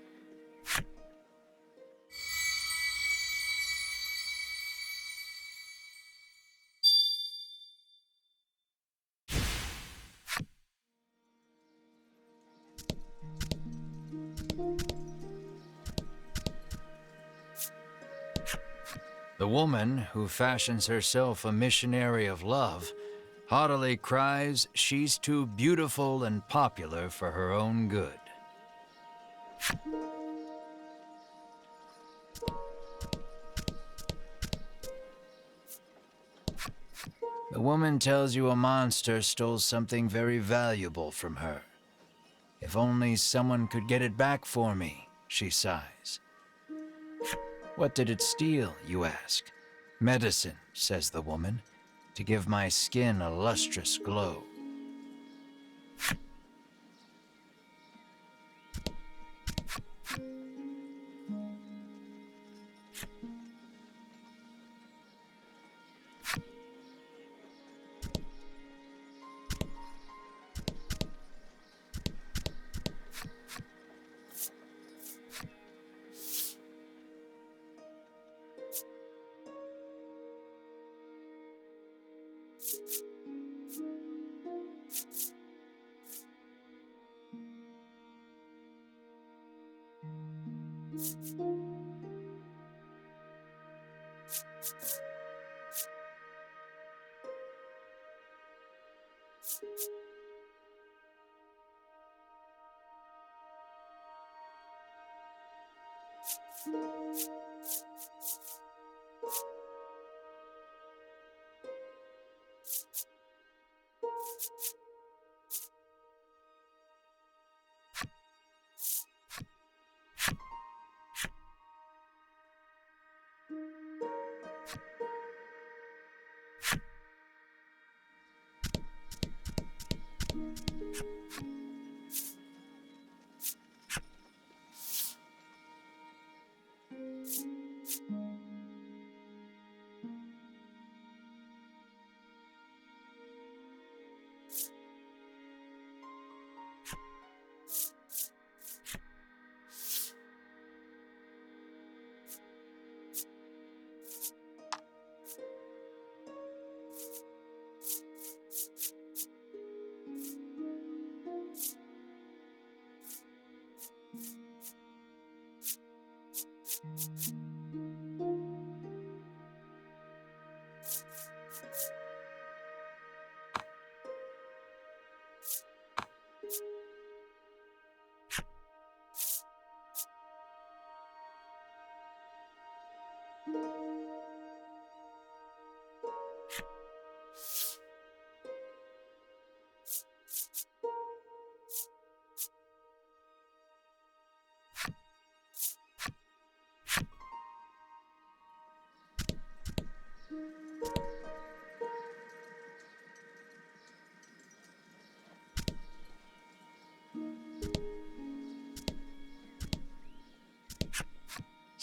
The woman, who fashions herself a missionary of love, haughtily cries she's too beautiful and popular for her own good. The woman tells you a monster stole something very valuable from her. If only someone could get it back for me, she sighs. What did it steal, you ask? Medicine, says the woman, to give my skin a lustrous glow.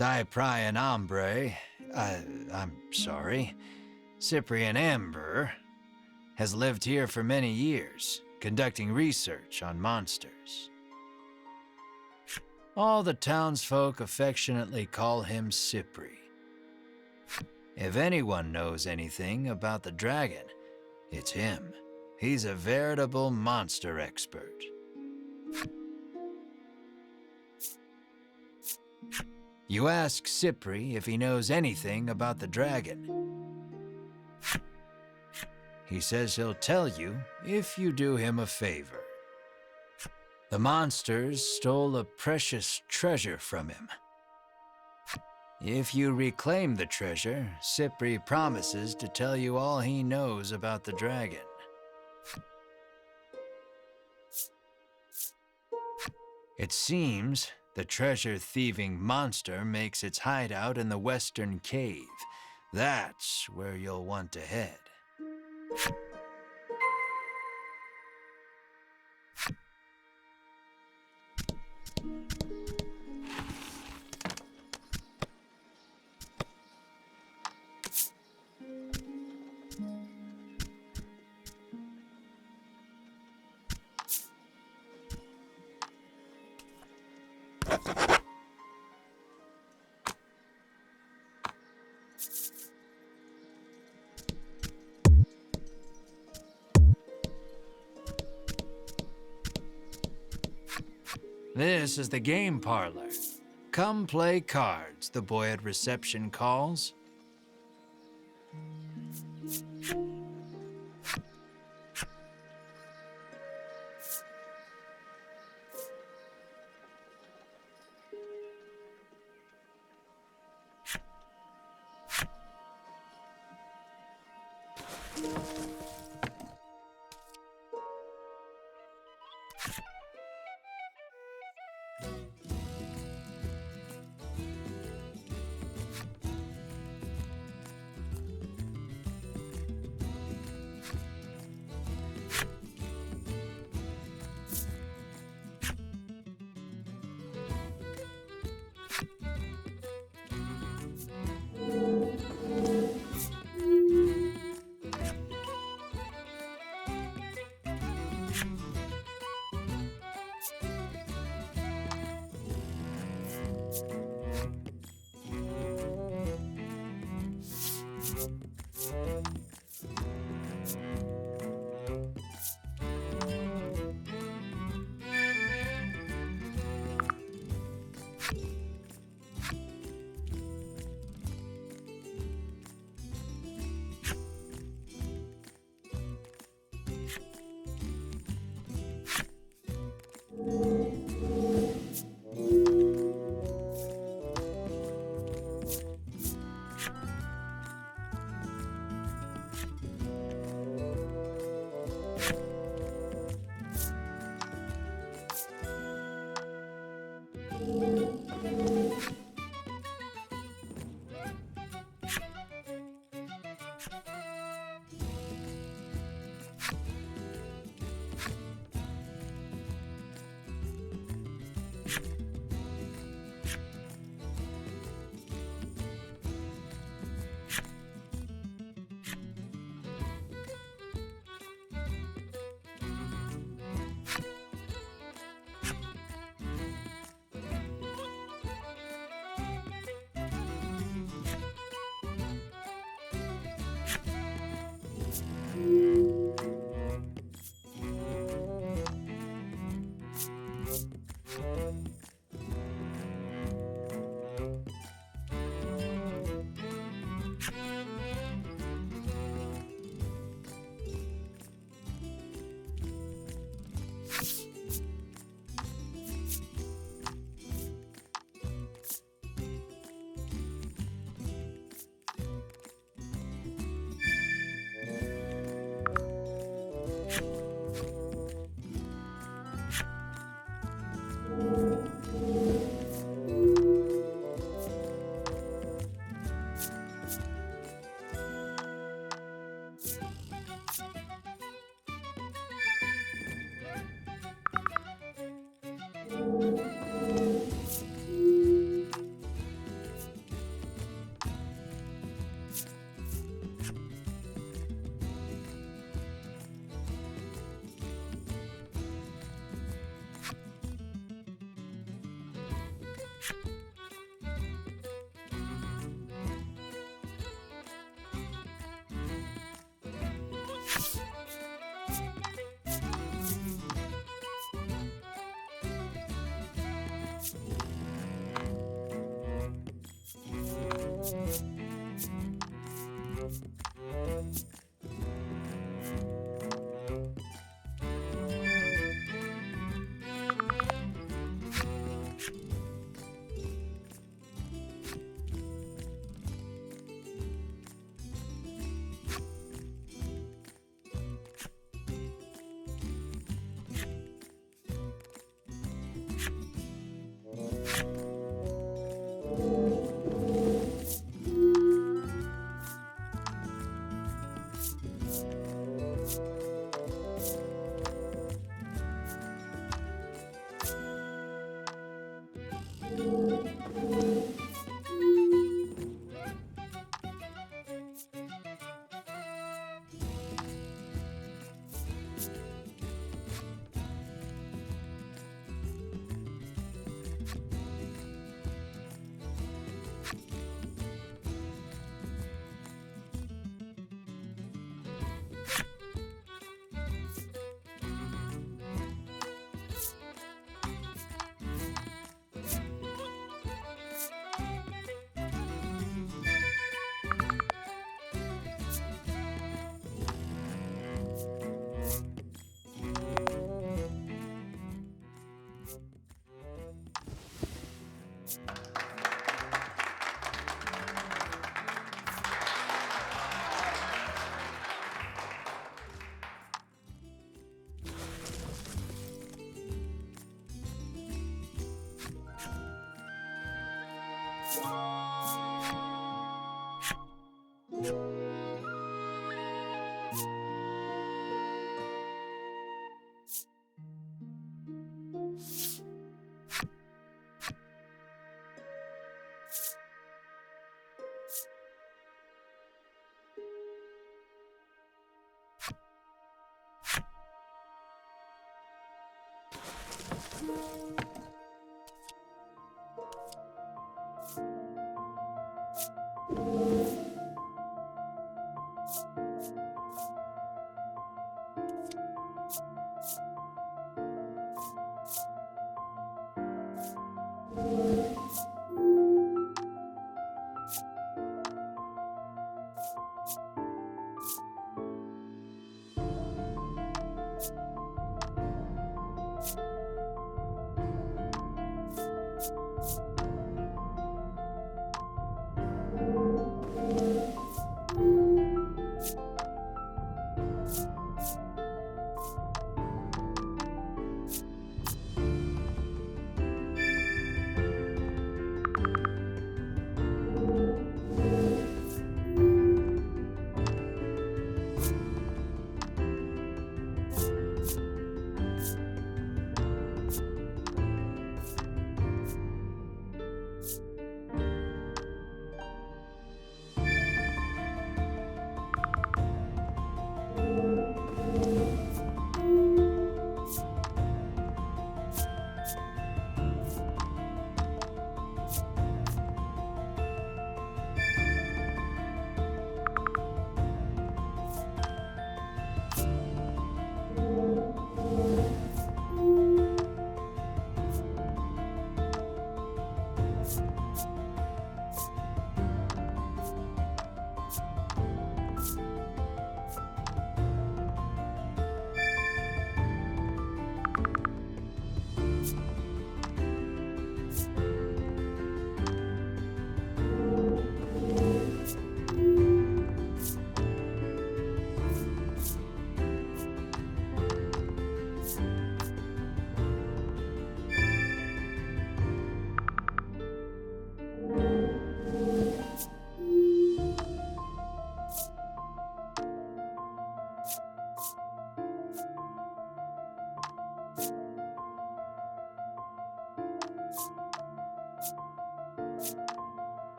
Cyprian Ambre, Cyprian Amber, has lived here for many years, conducting research on monsters. All the townsfolk affectionately call him Cypri. If anyone knows anything about the dragon, it's him. He's a veritable monster expert. You ask Cypri if he knows anything about the dragon. He says he'll tell you if you do him a favor. The monsters stole a precious treasure from him. If you reclaim the treasure, Cypri promises to tell you all he knows about the dragon. It seems the treasure-thieving monster makes its hideout in the Western Cave. That's where you'll want to head. This is the game parlor. Come play cards, the boy at reception calls.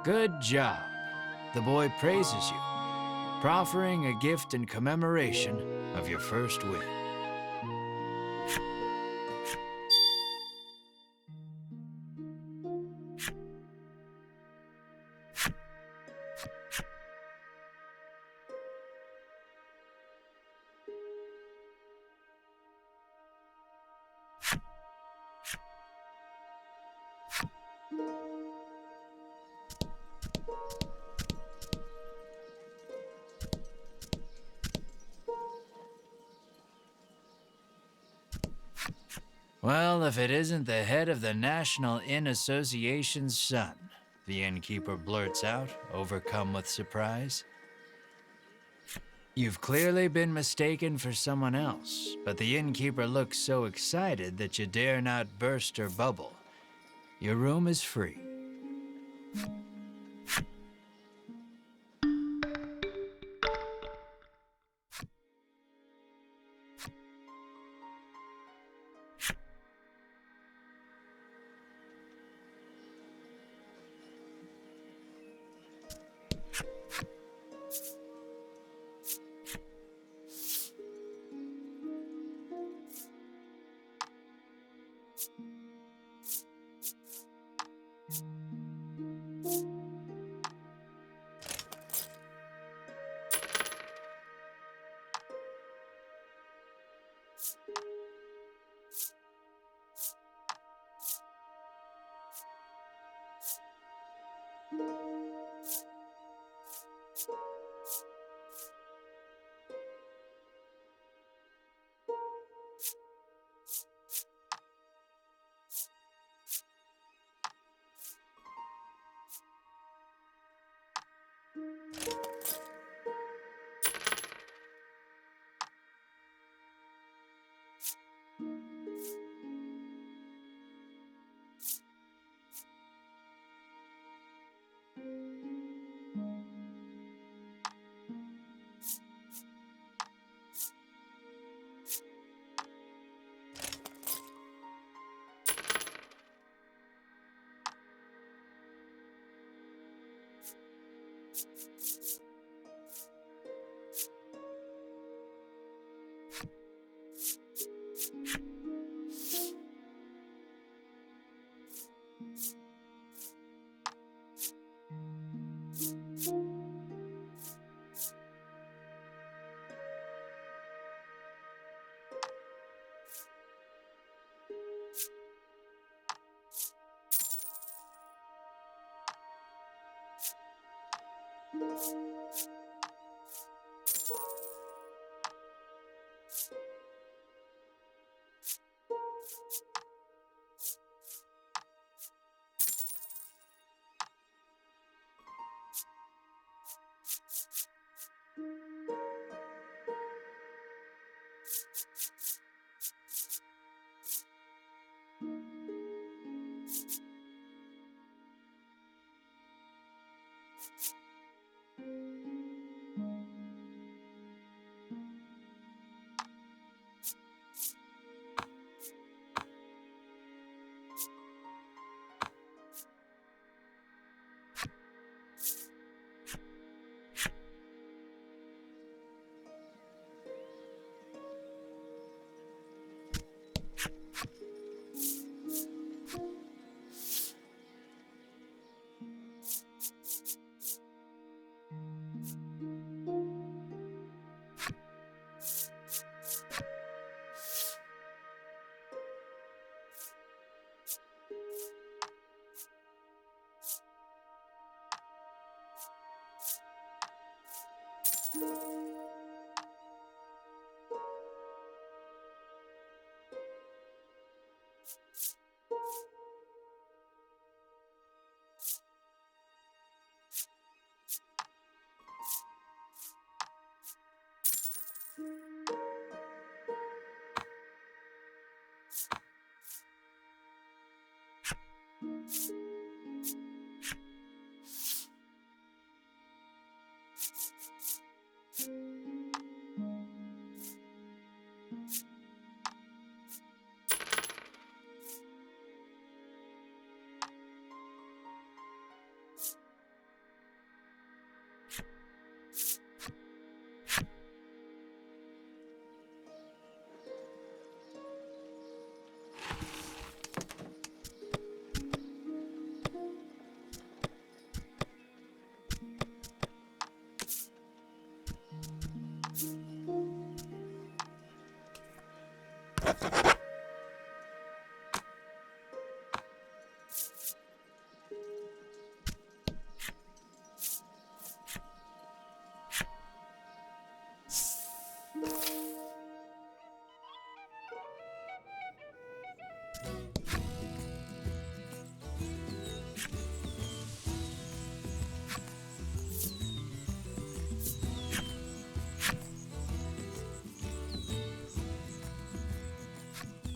Good job. The boy praises you, proffering a gift in commemoration of your first win. Well, if it isn't the head of the National Inn Association's son, the innkeeper blurts out, overcome with surprise. You've clearly been mistaken for someone else, but the innkeeper looks so excited that you dare not burst her bubble. Your room is free.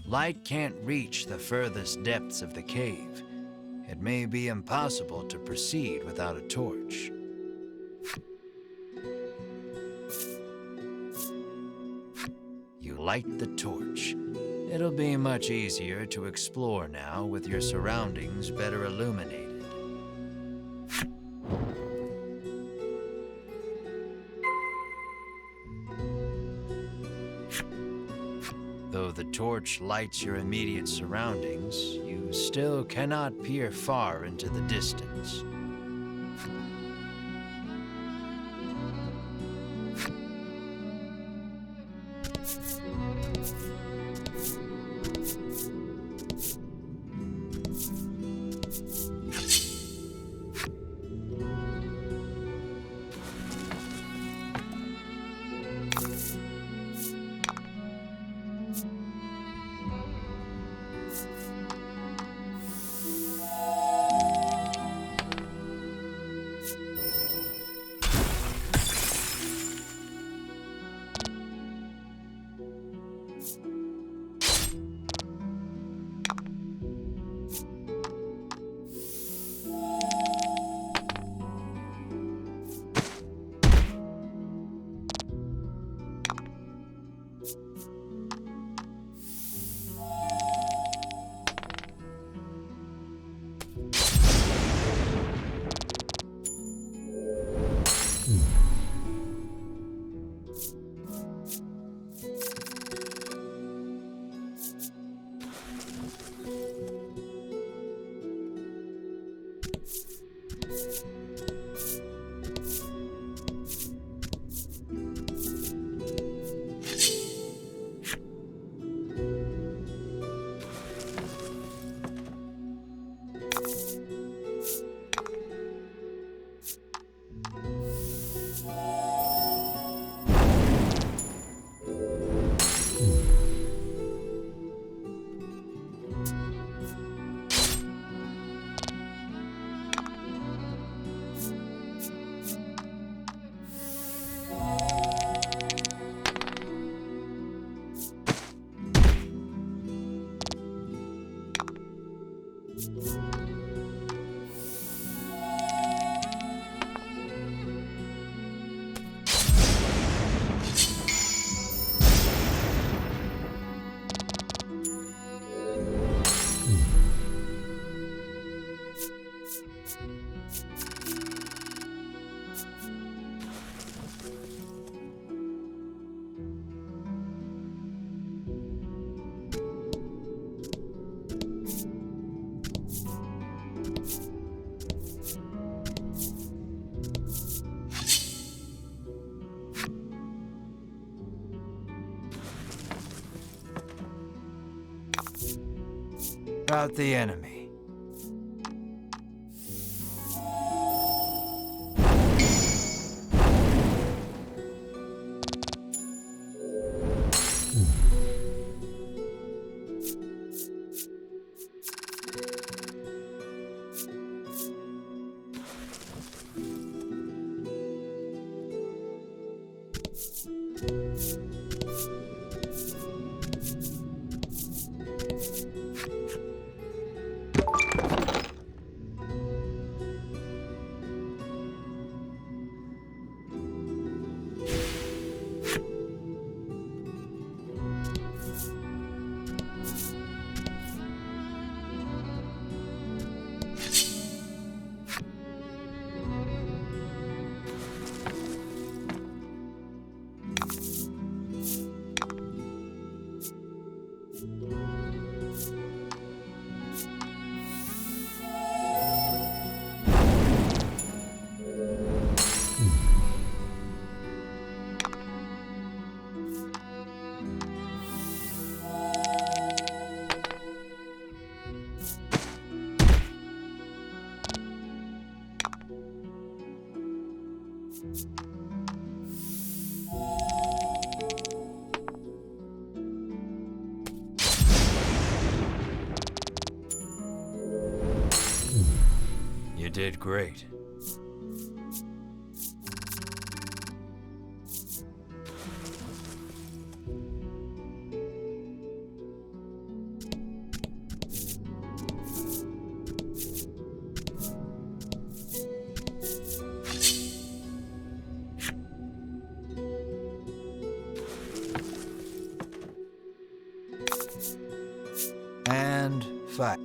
Light can't reach the furthest depths of the cave. It may be impossible to proceed without a torch. You light the torch. It'll be much easier to explore now with your surroundings better illuminated. Though the torch lights your immediate surroundings, you still cannot peer far into the distance. About the enemy. You did great. And fight.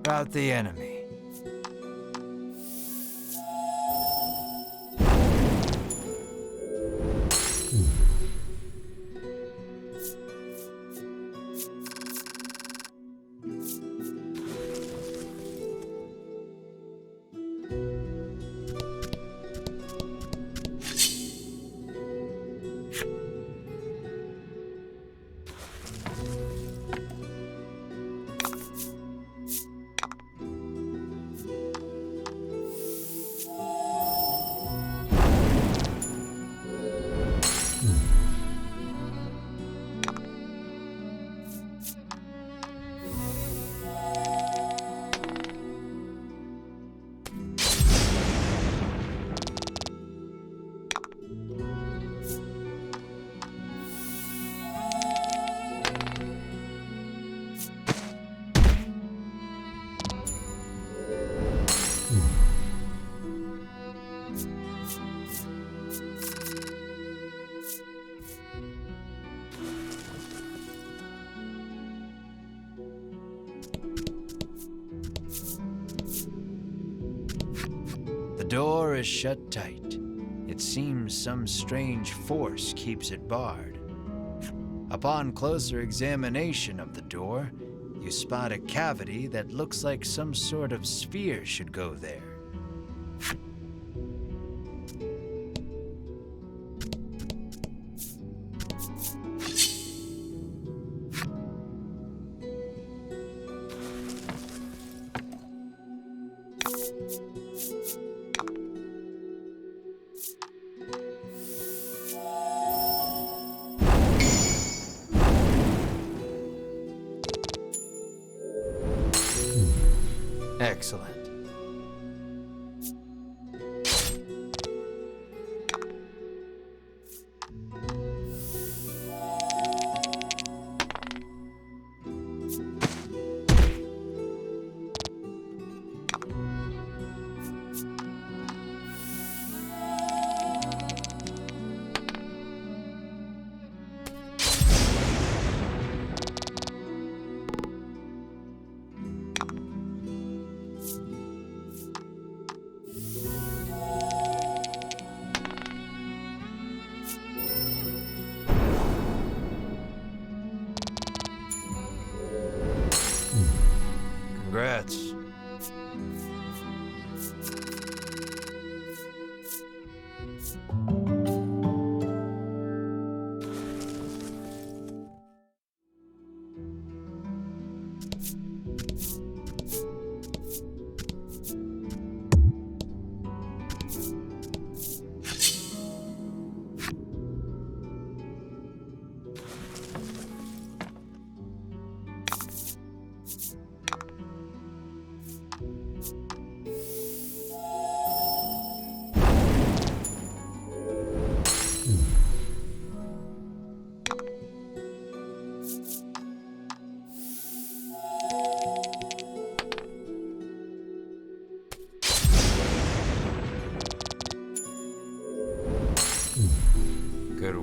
Out the enemy. The door is shut tight. It seems some strange force keeps it barred. Upon closer examination of the door, you spot a cavity that looks like some sort of sphere should go there. Excellent. Congrats.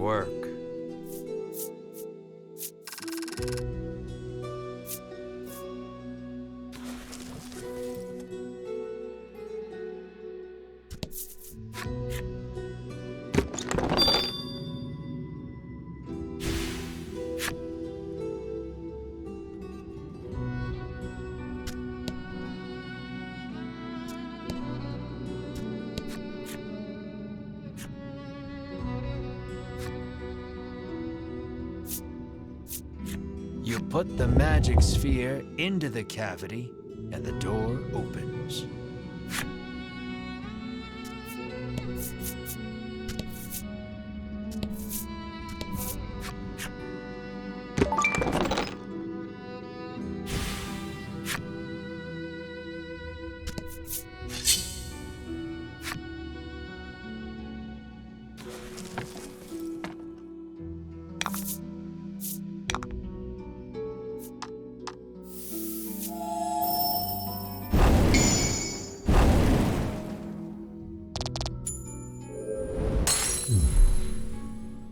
work. You put the magic sphere into the cavity, and the door opens.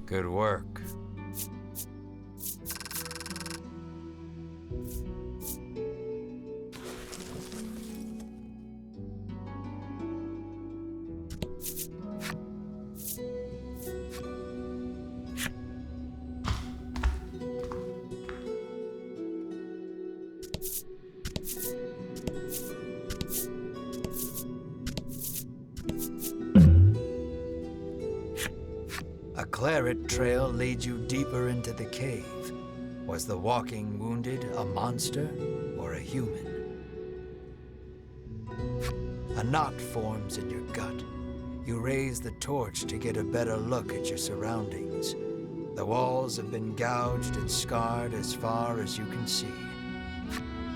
Good work. A claret trail leads you deeper into the cave. Was the walking wounded a monster or a human? A knot forms in your gut. You raise the torch to get a better look at your surroundings. The walls have been gouged and scarred as far as you can see.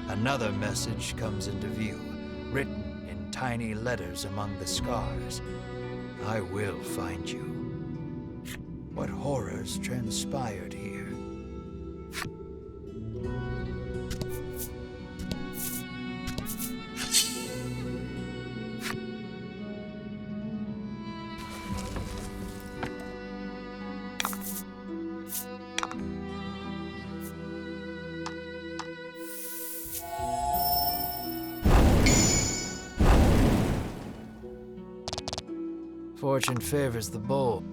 Another message comes into view, written in tiny letters among the scars. I will find you. What horrors transpired here? Fortune favors the bold.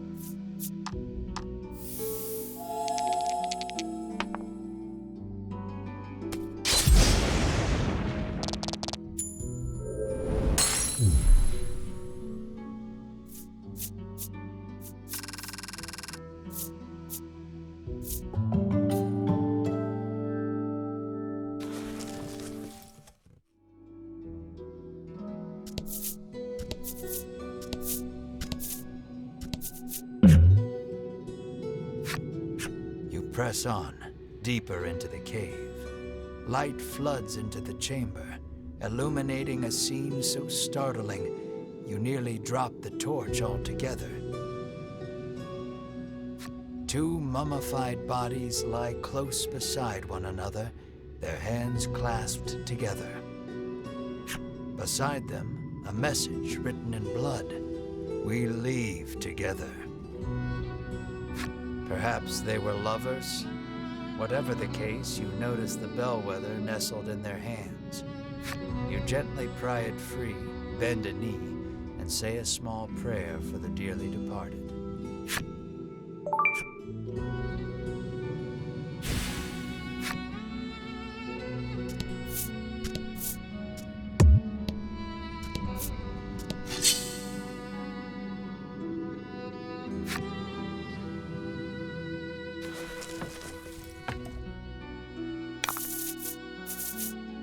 Press on, deeper into the cave. Light floods into the chamber, illuminating a scene so startling you nearly drop the torch altogether. Two mummified bodies lie close beside one another, their hands clasped together. Beside them, a message written in blood. We leave together. Perhaps they were lovers? Whatever the case, you notice the bellwether nestled in their hands. You gently pry it free, bend a knee, and say a small prayer for the dearly departed.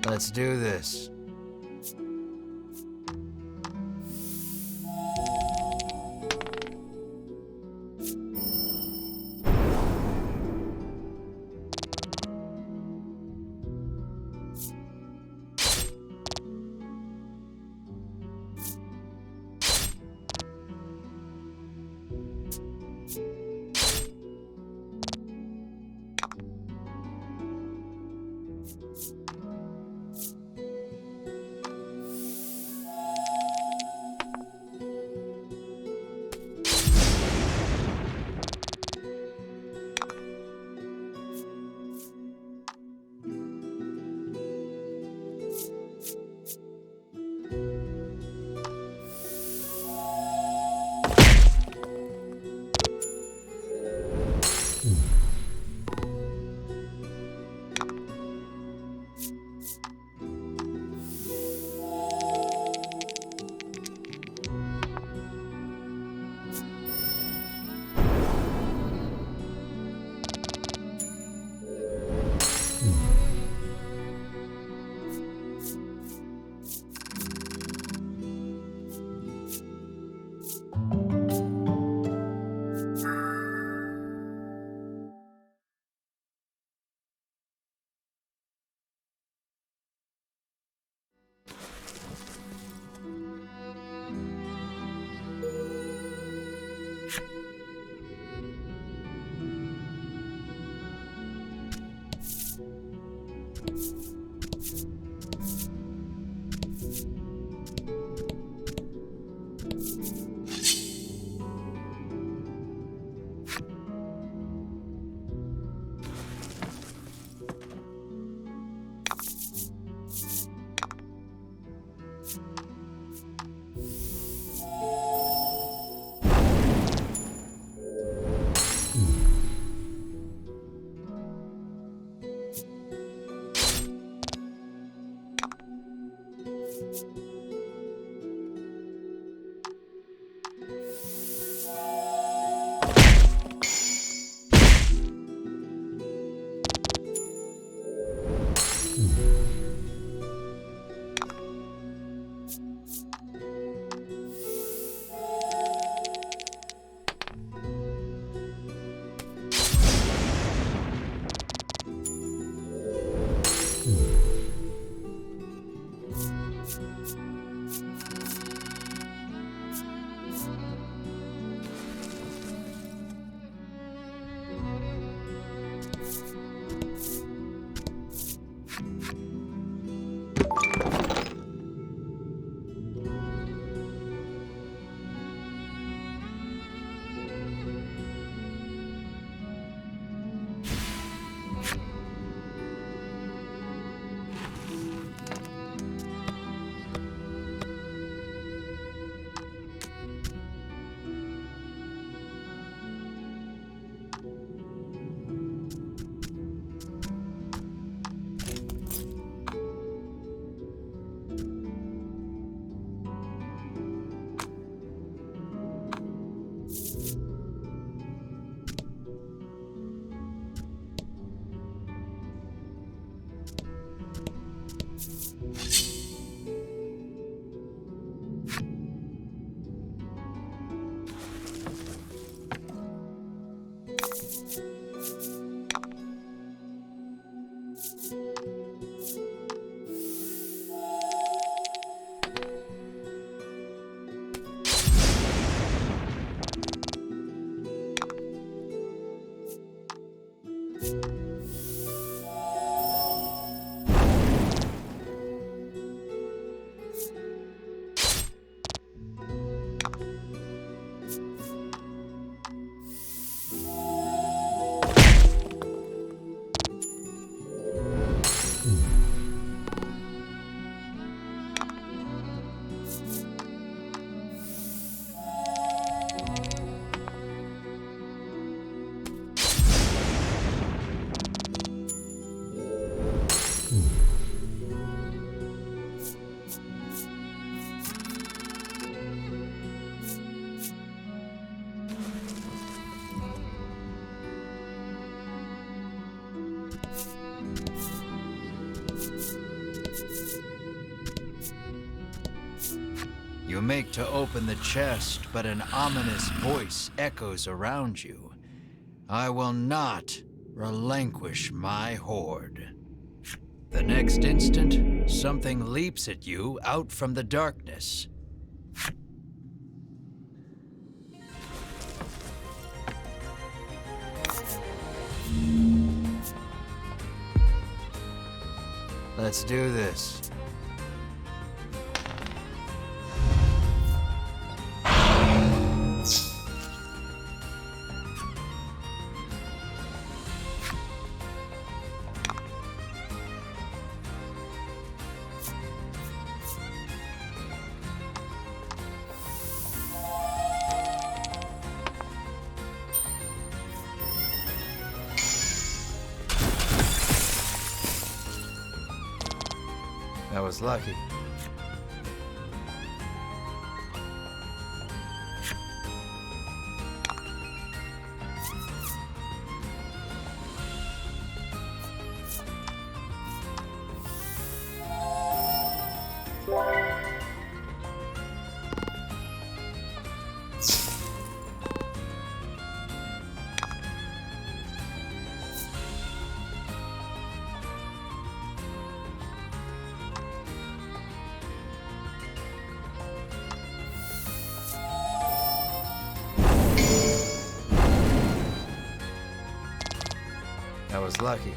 Let's do this. You make to open the chest, but an ominous voice echoes around you. I will not relinquish my hoard. The next instant, something leaps at you out from the darkness. Let's do this. That was lucky. That was lucky.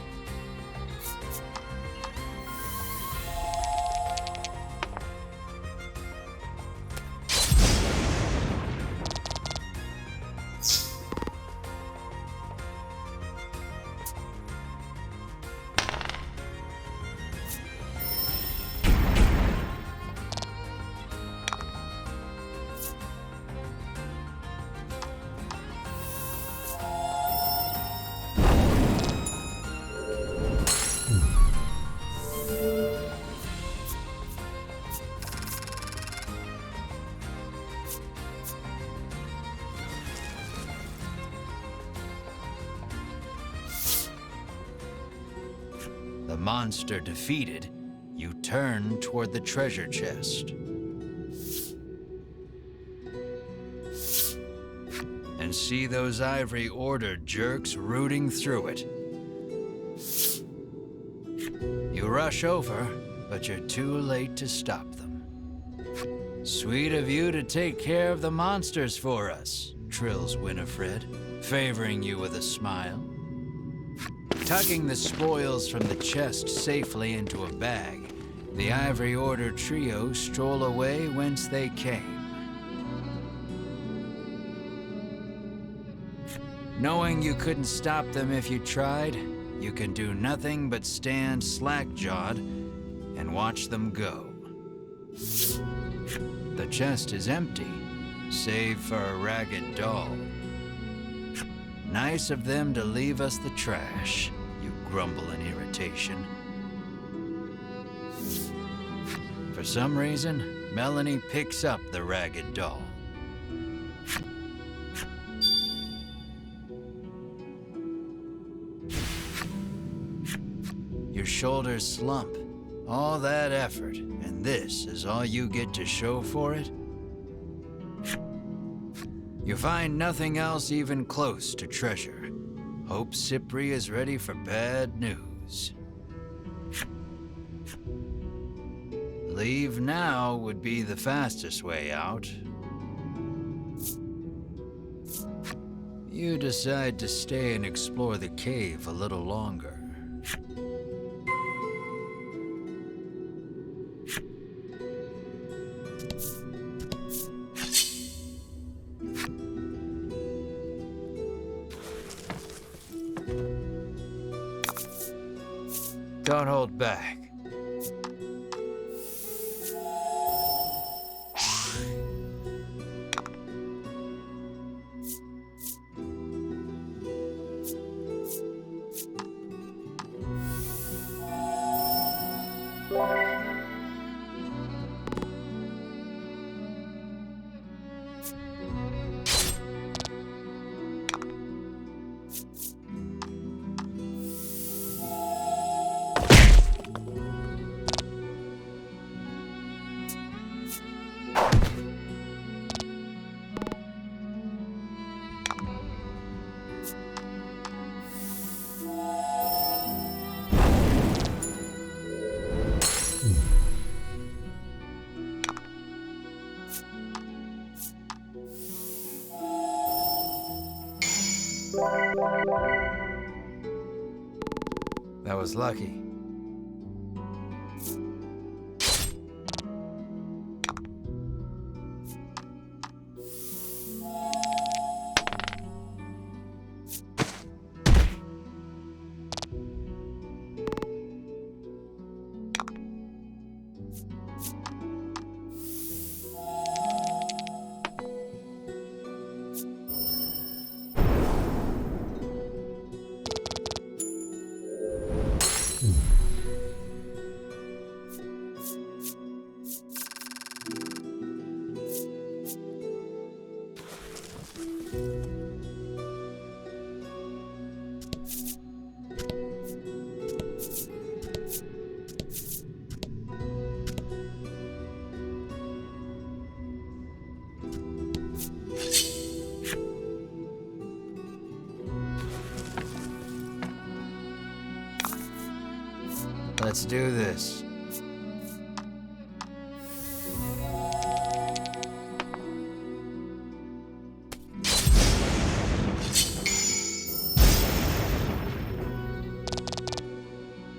monster defeated, you turn toward the treasure chest. And see those Ivory Order jerks rooting through it. You rush over, but you're too late to stop them. Sweet of you to take care of the monsters for us, trills Winifred, favoring you with a smile. Tucking the spoils from the chest safely into a bag, the Ivory Order trio stroll away whence they came. Knowing you couldn't stop them if you tried, you can do nothing but stand slack-jawed and watch them go. The chest is empty, save for a ragged doll. Nice of them to leave us the trash, you grumble in irritation. For some reason, Melanie picks up the ragged doll. Your shoulders slump. All that effort, and this is all you get to show for it? You find nothing else even close to treasure. Hope Cypri is ready for bad news. Leave now would be the fastest way out. You decide to stay and explore the cave a little longer. Don't hold back. That was lucky. Let's do this.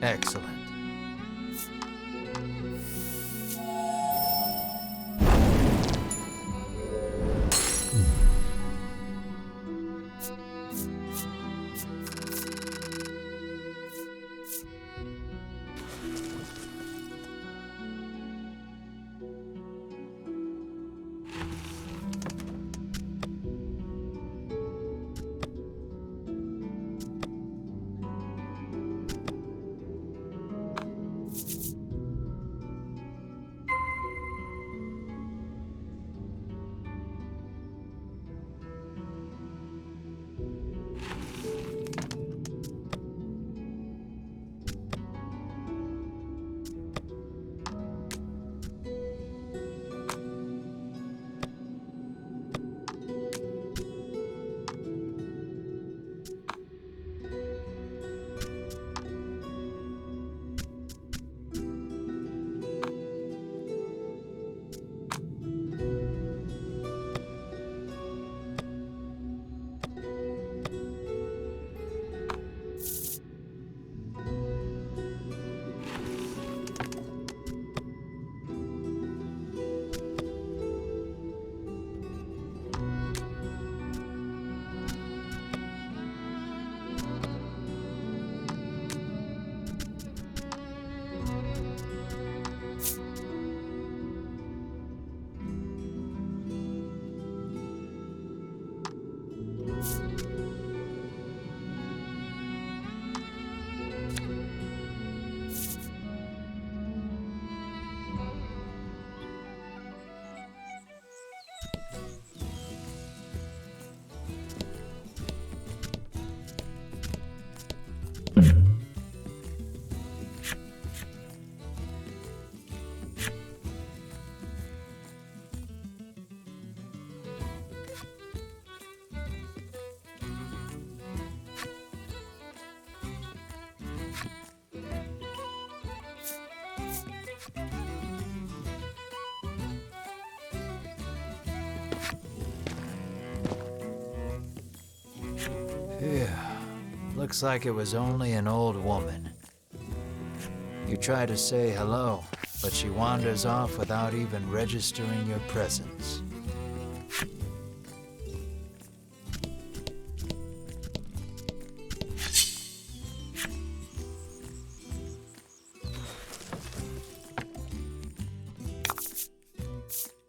Excellent. Phew. Looks like it was only an old woman. You try to say hello, but she wanders off without even registering your presence.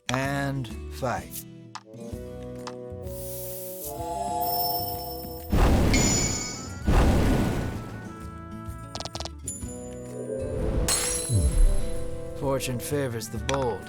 And fight. Fortune favors the bold.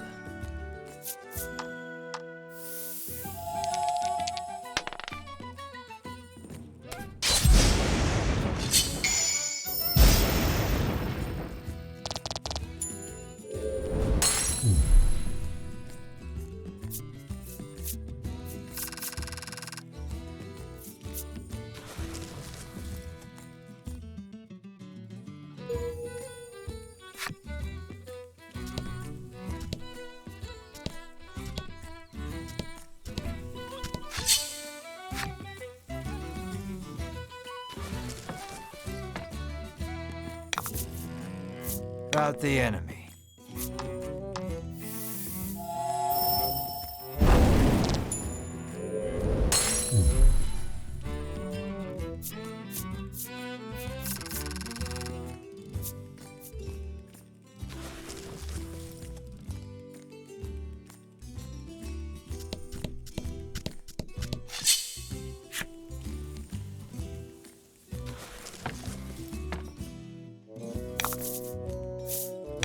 About the enemy.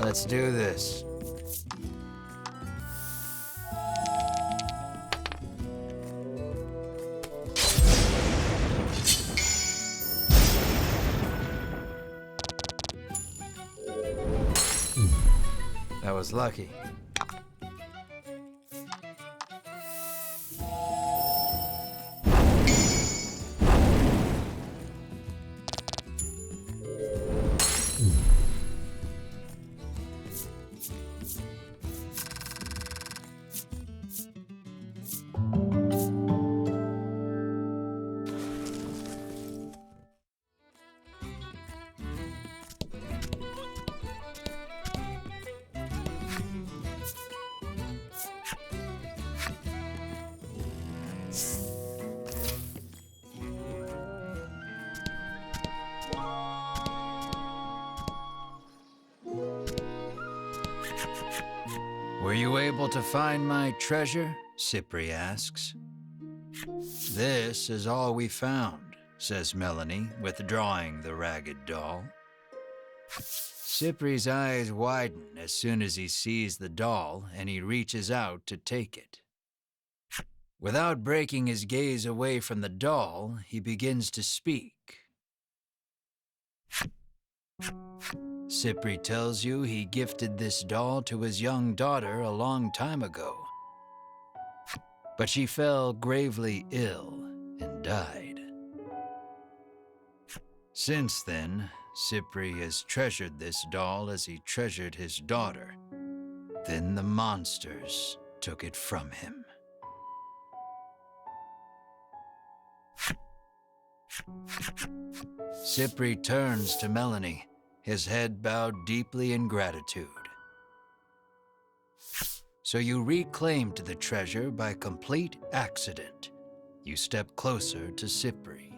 Let's do this. That was lucky. Were you able to find my treasure? Cypri asks. This is all we found, says Melanie, withdrawing the ragged doll. Cypri's eyes widen as soon as he sees the doll, and he reaches out to take it. Without breaking his gaze away from the doll, he begins to speak. Cypri tells you he gifted this doll to his young daughter a long time ago. But she fell gravely ill and died. Since then, Cypri has treasured this doll as he treasured his daughter. Then the monsters took it from him. Cypri turns to Melanie, his head bowed deeply in gratitude. So you reclaimed the treasure by complete accident. You step closer to Cypri.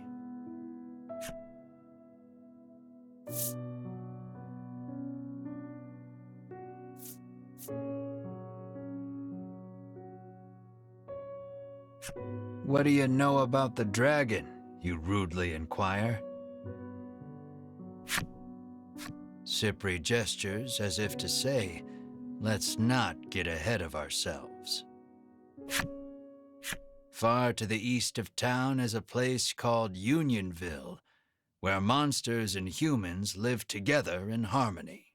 What do you know about the dragon? You rudely inquire. Cypri gestures as if to say, let's not get ahead of ourselves. Far to the east of town is a place called Unionville, where monsters and humans live together in harmony.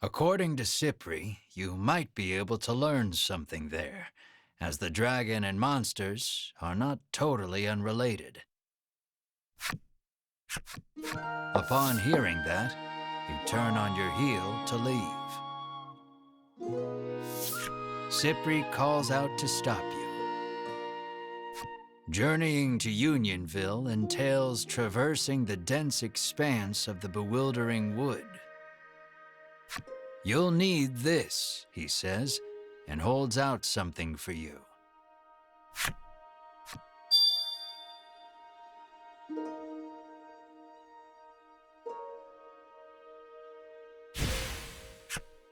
According to Cypri, you might be able to learn something there, as the dragon and monsters are not totally unrelated. Upon hearing that, you turn on your heel to leave. Cypri calls out to stop you. Journeying to Unionville entails traversing the dense expanse of the bewildering wood. You'll need this, he says, and holds out something for you.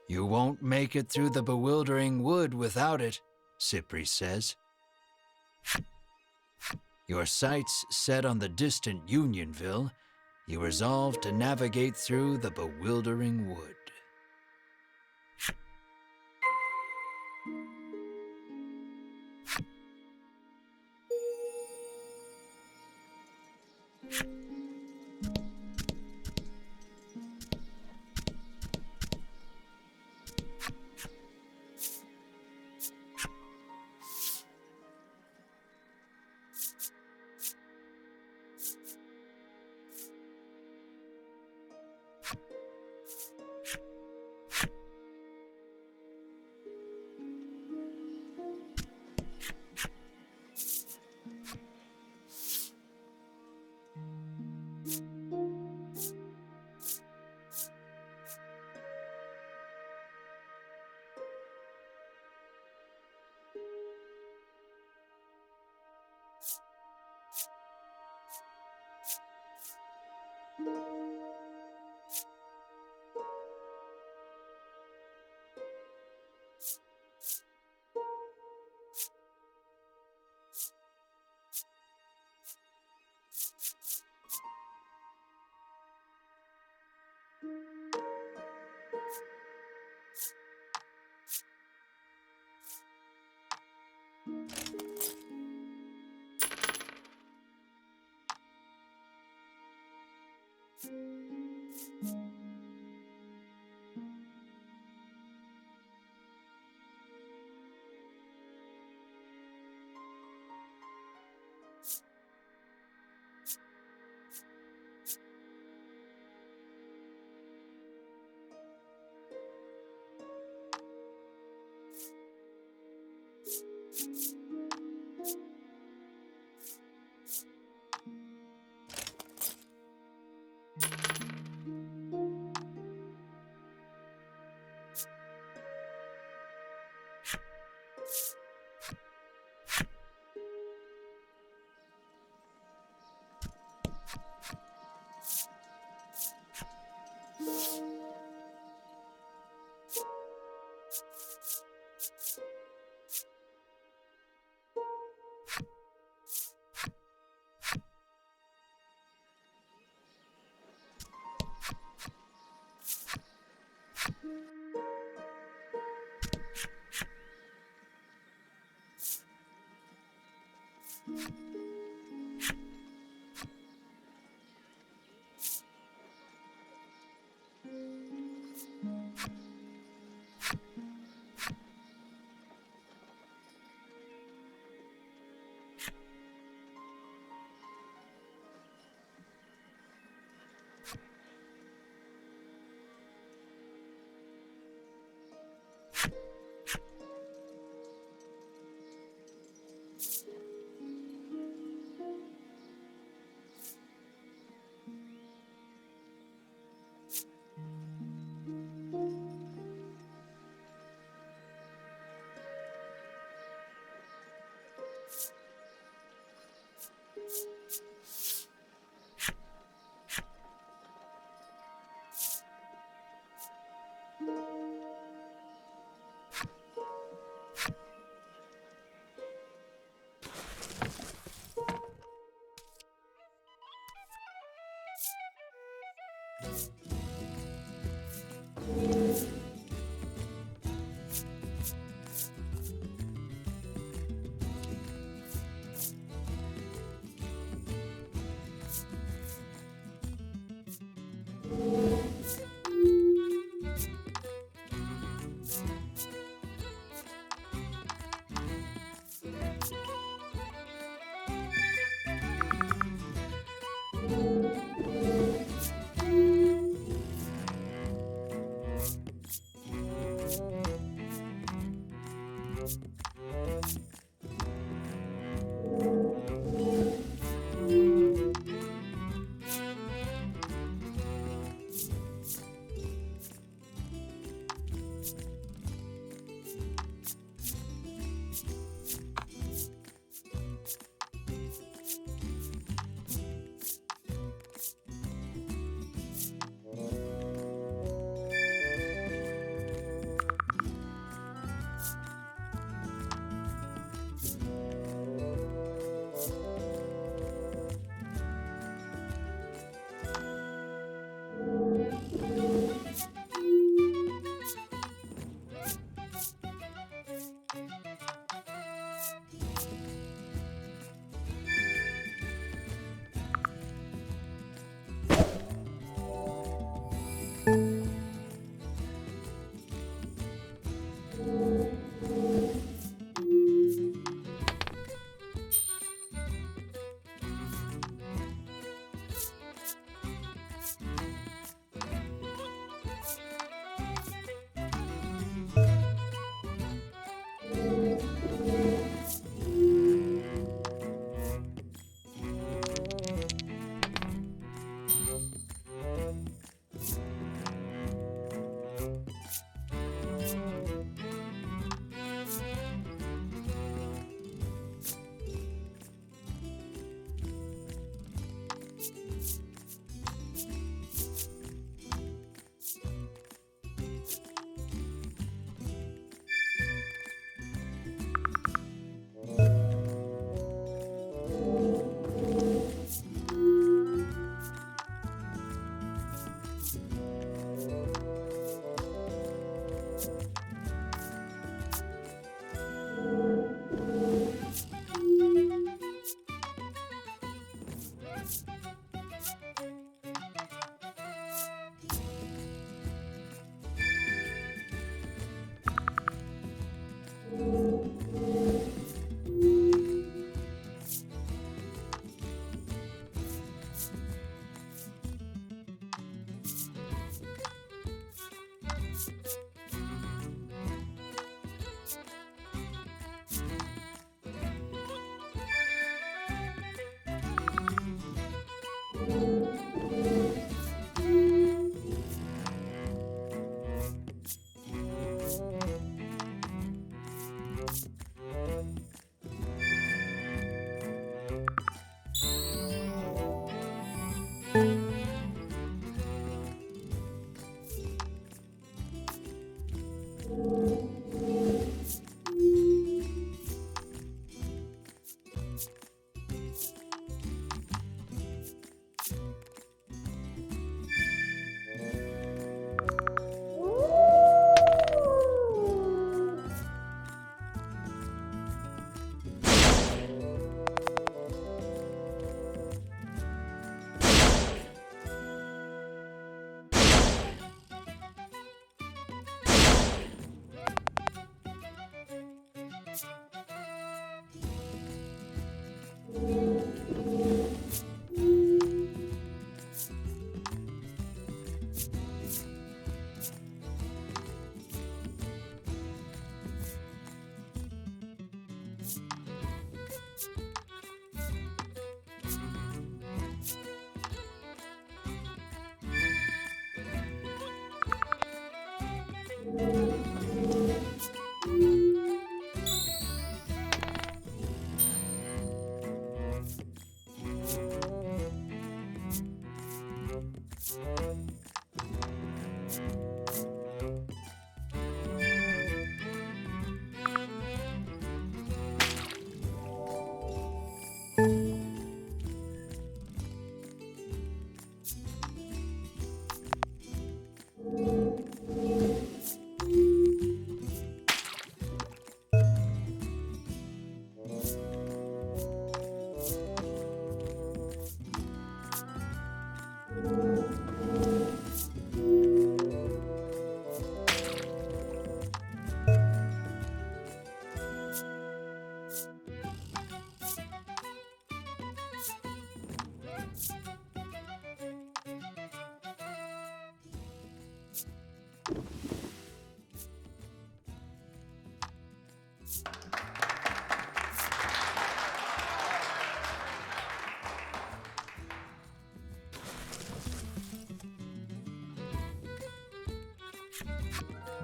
You won't make it through the bewildering wood without it, Cypri says. Your sights set on the distant Unionville, you resolve to navigate through the bewildering wood.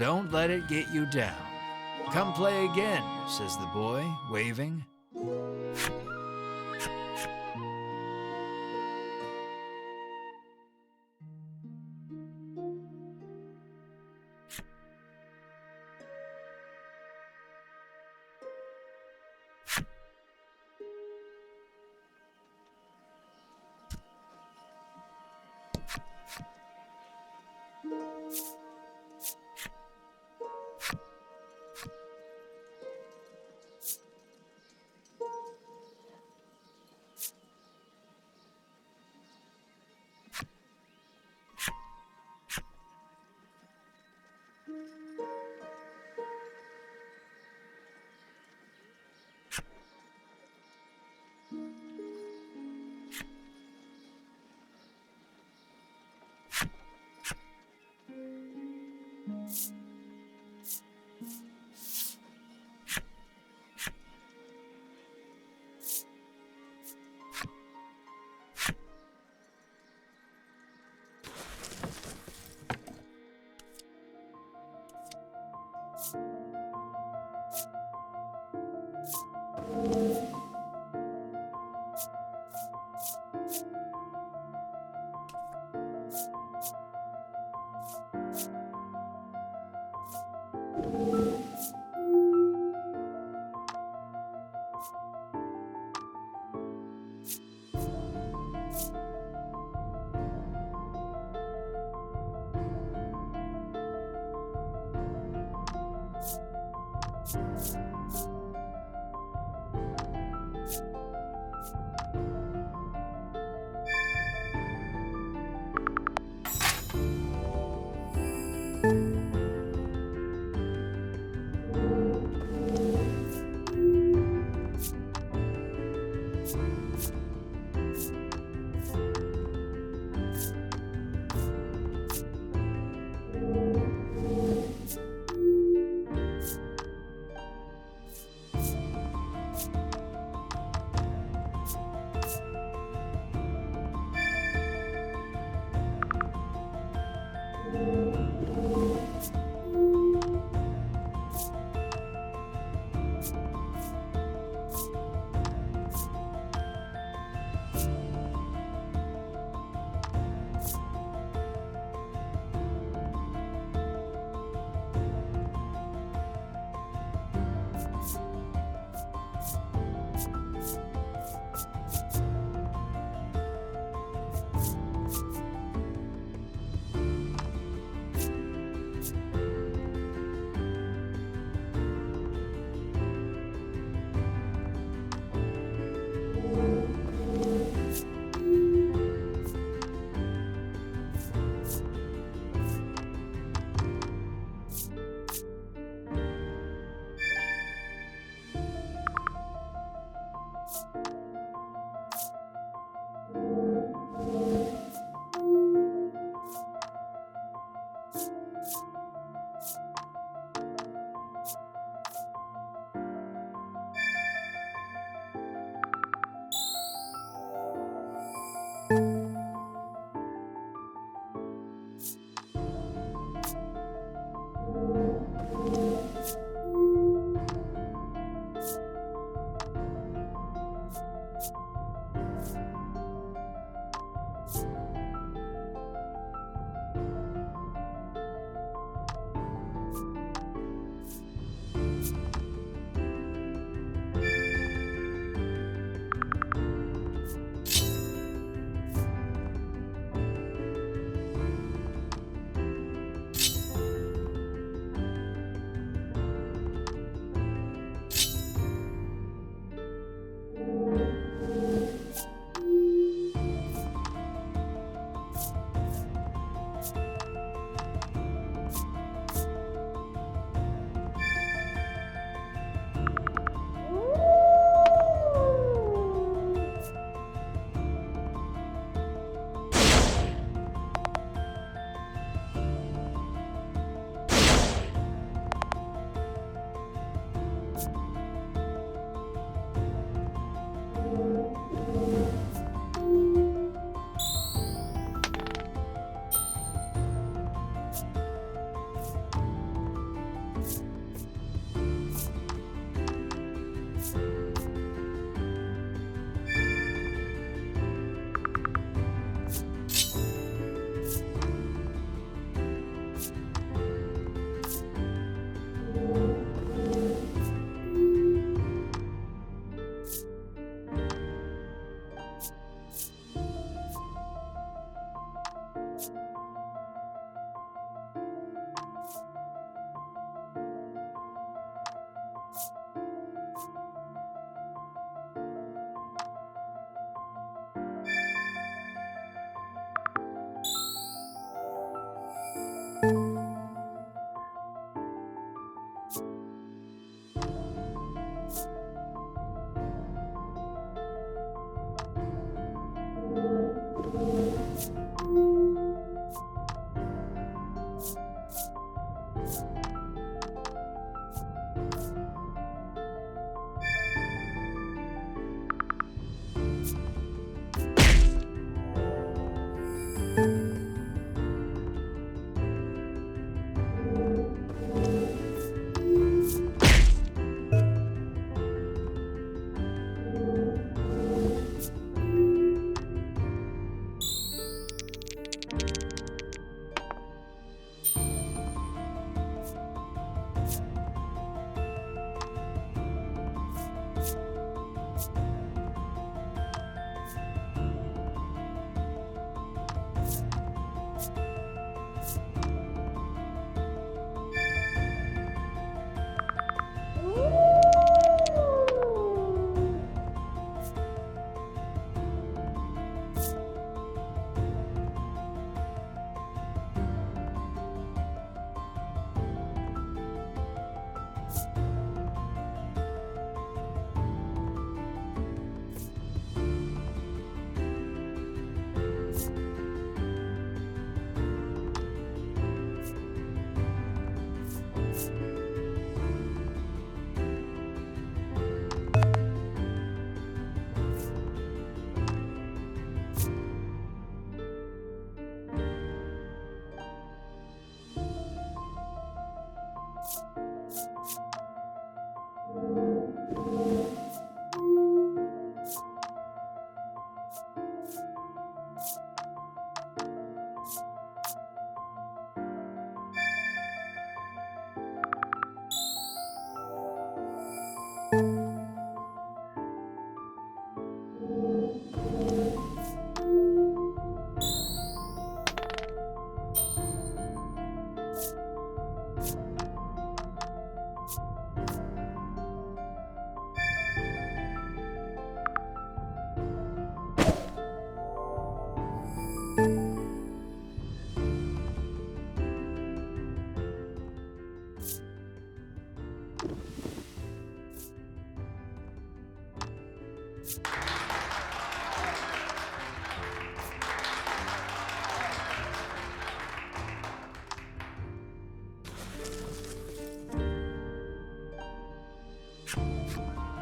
Don't let it get you down. Come play again, says the boy, waving.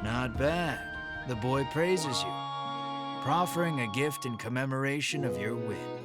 Not bad. The boy praises you, proffering a gift in commemoration of your win.